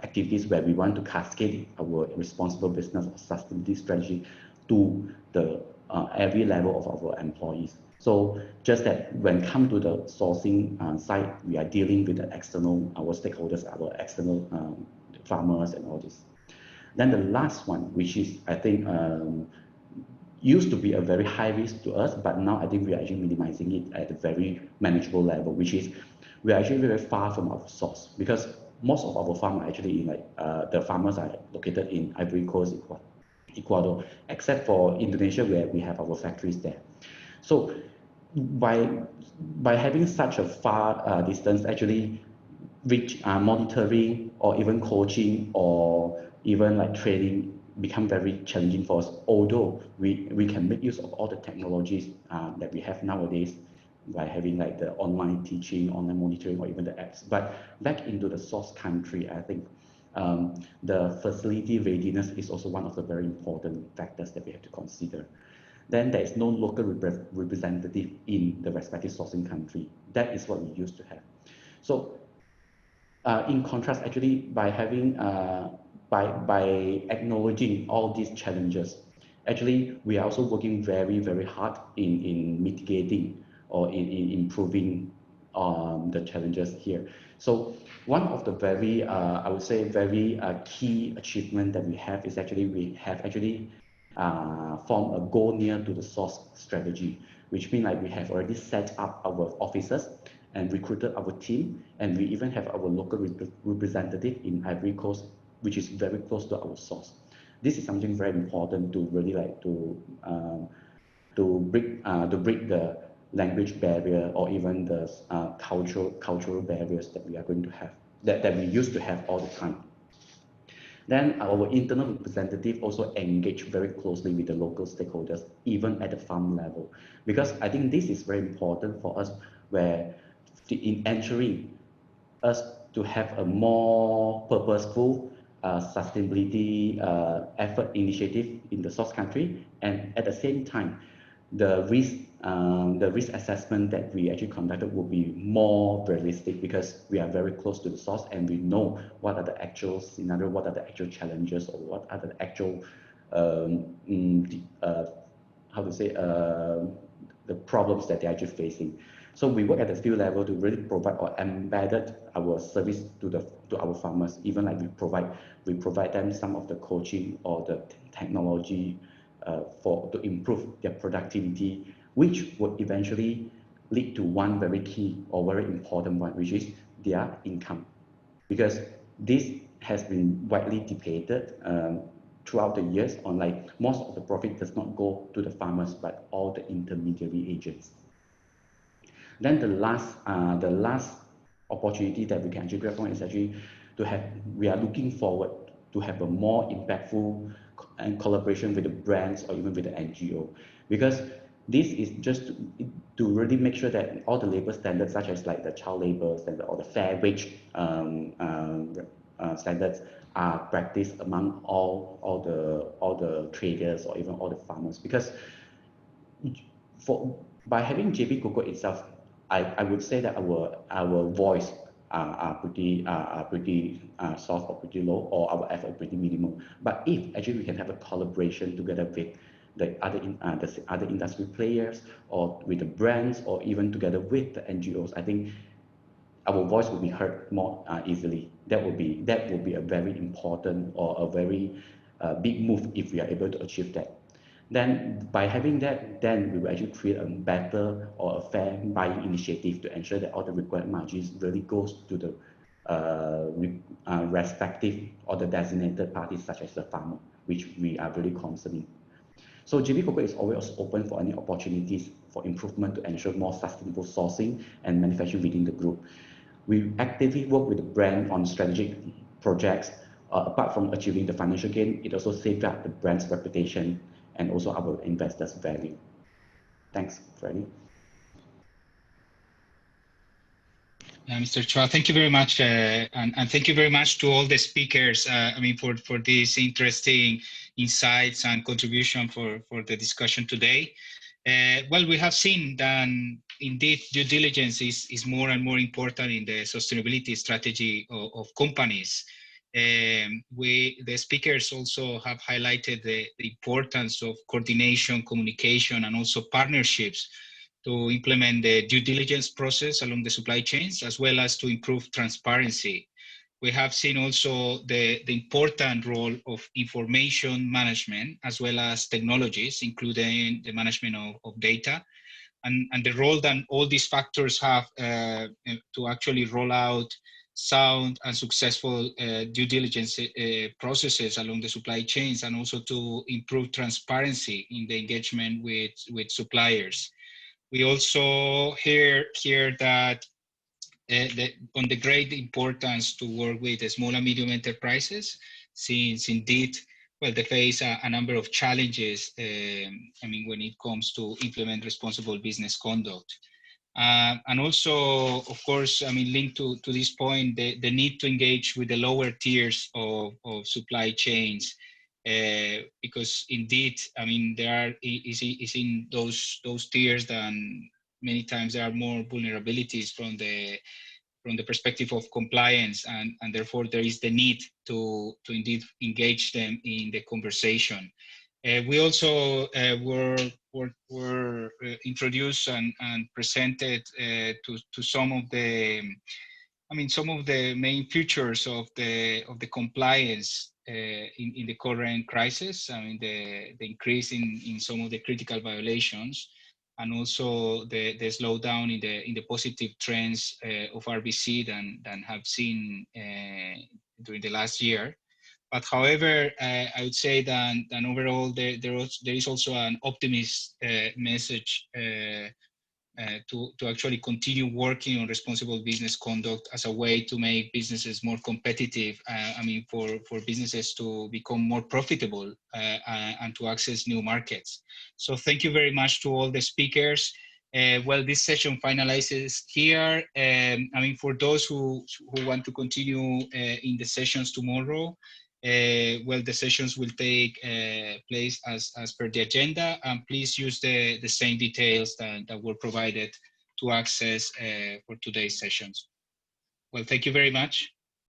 activities where we want to cascade our responsible business or sustainability strategy to the every level of our employees. So just that when come to the sourcing side, we are dealing with the external, our stakeholders, our external farmers and all this. Then the last one, which is I think used to be a very high risk to us, but now I think we are actually minimizing it at a very manageable level, which is we are actually very far from our source, because most of our farm are actually in the farmers are located in Ivory Coast, Ecuador, except for Indonesia where we have our factories there. So by having such a far distance, actually monitoring or even coaching or even like training become very challenging for us, although we can make use of all the technologies that we have nowadays by having like the online teaching, online monitoring, or even the apps. But back into the source country, I think the facility readiness is also one of the very important factors that we have to consider. Then there is no local representative in the respective sourcing country. That is what we used to have. So in contrast, actually, by having by acknowledging all these challenges, actually we are also working very, very hard in mitigating or in improving the challenges here. So one of the very, I would say, very key achievement that we have is actually we have actually formed a go near to the source strategy, which means like we have already set up our offices and recruited our team, and we even have our local representative in Ivory Coast, which is very close to our source. This is something very important to really like to break the language barrier or even the cultural barriers that we are going to have, that we used to have all the time. Then our internal representative also engage very closely with the local stakeholders, even at the farm level, because I think this is very important for us, where in ensuring us to have a more purposeful sustainability effort initiative in the source country, and at the same time, the risk assessment that we actually conducted will be more realistic, because we are very close to the source and we know what are the actual scenario, what are the actual challenges, or what are the actual the problems that they're actually facing. So we work at the field level to really provide or embedded our service to our farmers. Even like we provide them some of the coaching or the technology to improve their productivity, which would eventually lead to one very key or very important one, which is their income, because this has been widely debated throughout the years on like most of the profit does not go to the farmers but all the intermediary agents. Then the last opportunity that we can actually grab on is actually we are looking forward to have a more impactful and collaboration with the brands or even with the NGO, because this is just to really make sure that all the labor standards, such as like the child labor standard or the fair wage standards, are practiced among all the traders or even all the farmers. Because by having JB Cocoa itself, I would say that our voice are pretty soft or pretty low, or our effort pretty minimal. But if actually we can have a collaboration together with the other industry players, or with the brands, or even together with the NGOs, I think our voice will be heard more easily. That will be a very important or a very big move if we are able to achieve that. Then by having that, then we will actually create a better or a fair buying initiative to ensure that all the required margins really goes to the respective or the designated parties such as the farmer, which we are really concerned in. So JB Cocoa is always open for any opportunities for improvement to ensure more sustainable sourcing and manufacturing within the group. We actively work with the brand on strategic projects. Apart from achieving the financial gain, it also safeguards the brand's reputation and also our investors' value. Thanks, Freddie. Mr. Chua, thank you very much, and thank you very much to all the speakers. I mean, for these interesting insights and contribution for the discussion today. Well, we have seen that indeed due diligence is more and more important in the sustainability strategy of companies. The speakers also have highlighted the importance of coordination, communication, and also partnerships to implement the due diligence process along the supply chains, as well as to improve transparency. We have seen also the important role of information management, as well as technologies, including the management of data, and the role that all these factors have to actually roll out sound and successful due diligence processes along the supply chains, and also to improve transparency in the engagement with suppliers. We also hear that on the great importance to work with the small and medium enterprises, since indeed, well, they face a number of challenges, I mean, when it comes to implement responsible business conduct. And also, of course, I mean, linked to this point, the need to engage with the lower tiers of supply chains, because indeed, I mean, there is in those tiers that many times there are more vulnerabilities from the perspective of compliance, and therefore there is the need to indeed engage them in the conversation. We also were introduced and presented to some of the, I mean, some of the main features of the compliance in the current crisis. I mean, the increase in some of the critical violations, and also the slowdown in the positive trends of RBC than have seen during the last year. But however, I would say that overall there is also an optimist message to actually continue working on responsible business conduct as a way to make businesses more competitive. I mean, for businesses to become more profitable and to access new markets. So thank you very much to all the speakers. Well, this session finalizes here. I mean, for those who want to continue in the sessions tomorrow, well, the sessions will take place as per the agenda, and please use the same details that were provided to access for today's sessions. Well, thank you very much.